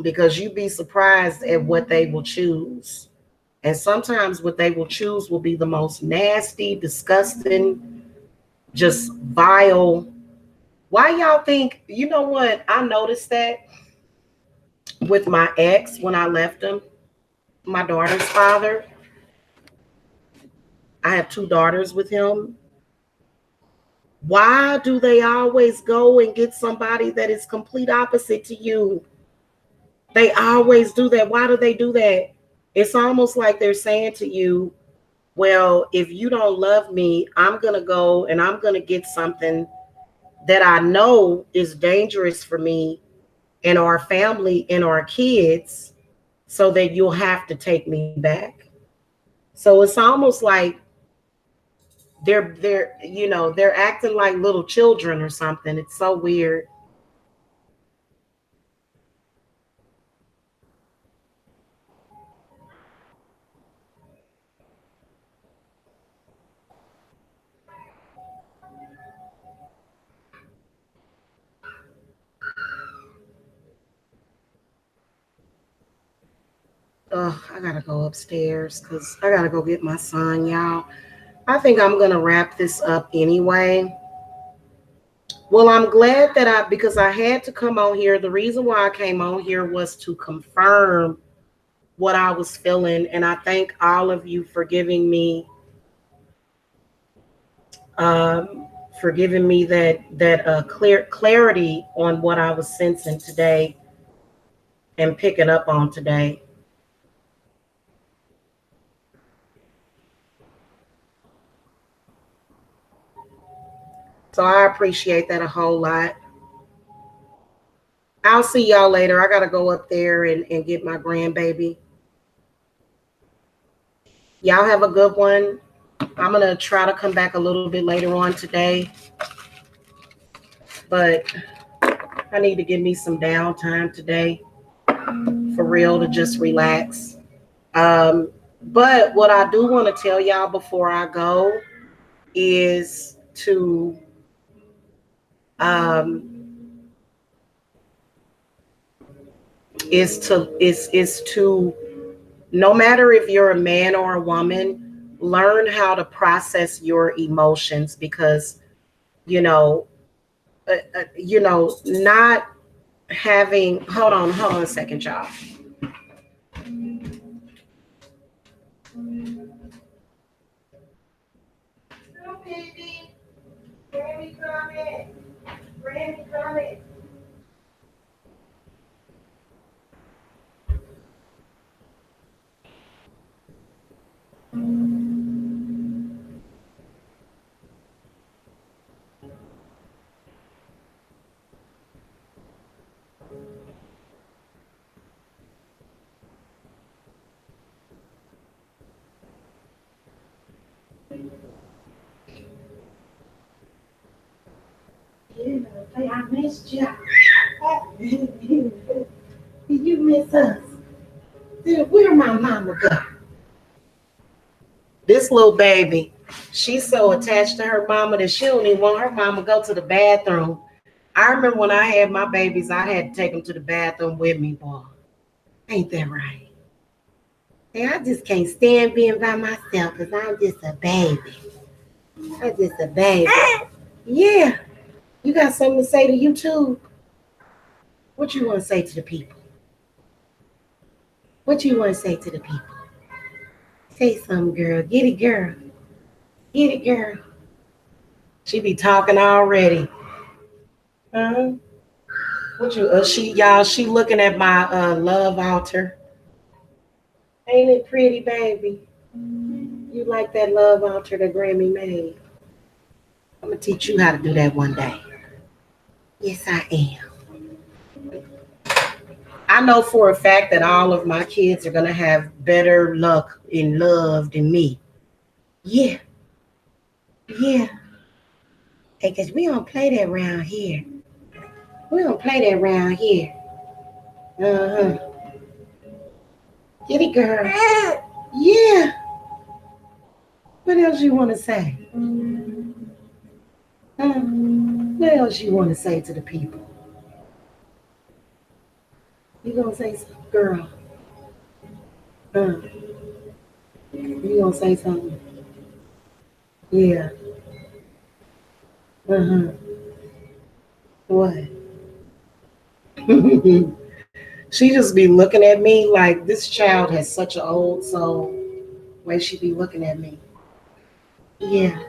because you'd be surprised at what they will choose. And sometimes what they will choose will be the most nasty, disgusting, just vile. Why y'all think, you know what? I noticed that with my ex when I left him, my daughter's father. I have two daughters with him. Why do they always go and get somebody that is complete opposite to you? They always do that. Why do they do that? It's almost like they're saying to you, well, if you don't love me, I'm going to go and I'm going to get something that I know is dangerous for me and our family and our kids, so that you'll have to take me back. So it's almost like they're acting like little children or something. It's so weird. Ugh, I gotta go upstairs because I gotta go get my son, y'all. I think I'm gonna wrap this up anyway. Well, I'm glad that because I had to come on here. The reason why I came on here was to confirm what I was feeling. And I thank all of you um, for giving me that clear clarity on what I was sensing today and picking up on today. So I appreciate that a whole lot. I'll see y'all later. I got to go up there and get my grandbaby. Y'all have a good one. I'm going to try to come back a little bit later on today, but I need to give me some downtime today for real to just relax. But what I do want to tell y'all before I go is um, to no matter if you're a man or a woman, learn how to process your emotions because you know not having hold on a second, y'all. I missed you. Did you miss us? Where my mama go? This little baby, she's so attached to her mama that she don't even want her mama to go to the bathroom. I remember when I had my babies, I had to take them to the bathroom with me, boy. Ain't that right? Hey, I just can't stand being by myself because I'm just a baby. I'm just a baby. Yeah. You got something to say to YouTube? What you want to say to the people? What you want to say to the people? Say something, girl. Get it, girl. Get it, girl. She be talking already. Huh? What you? She looking at my love altar. Ain't it pretty, baby? You like that love altar that Grammy made? I'm gonna teach you how to do that one day. Yes, I am. I know for a fact that all of my kids are gonna have better luck in love than me. Yeah, yeah. Hey, cause we don't play that around here. We don't play that around here. Uh-huh. Get it, girl. Yeah. What else you want to say? What else you want to say to the people? You gonna say something, girl? Uh, you gonna say something? Yeah. Uh-huh. What? She just be looking at me like this child has such an old soul. Way she be looking at me. Yeah.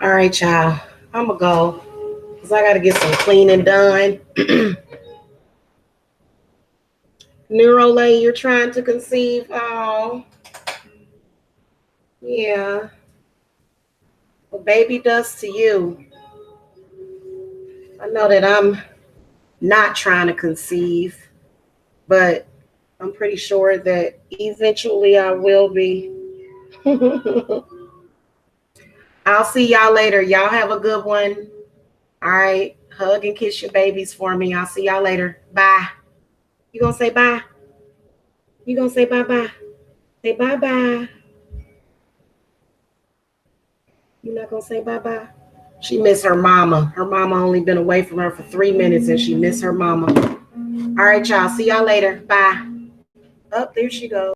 All right, child. I'ma go. Cause I gotta get some cleaning done. Neurolay, you're trying to conceive. Oh, yeah. Well, baby dust to you. I know that I'm not trying to conceive, but I'm pretty sure that eventually I will be. I'll see y'all later. Y'all have a good one. All right. Hug and kiss your babies for me. I'll see y'all later. Bye. You gonna say bye? You gonna say bye-bye? Say bye-bye. You not gonna say bye-bye? She miss her mama. Her mama only been away from her for 3 minutes and she miss her mama. All right, y'all. See y'all later. Bye. Up there she goes.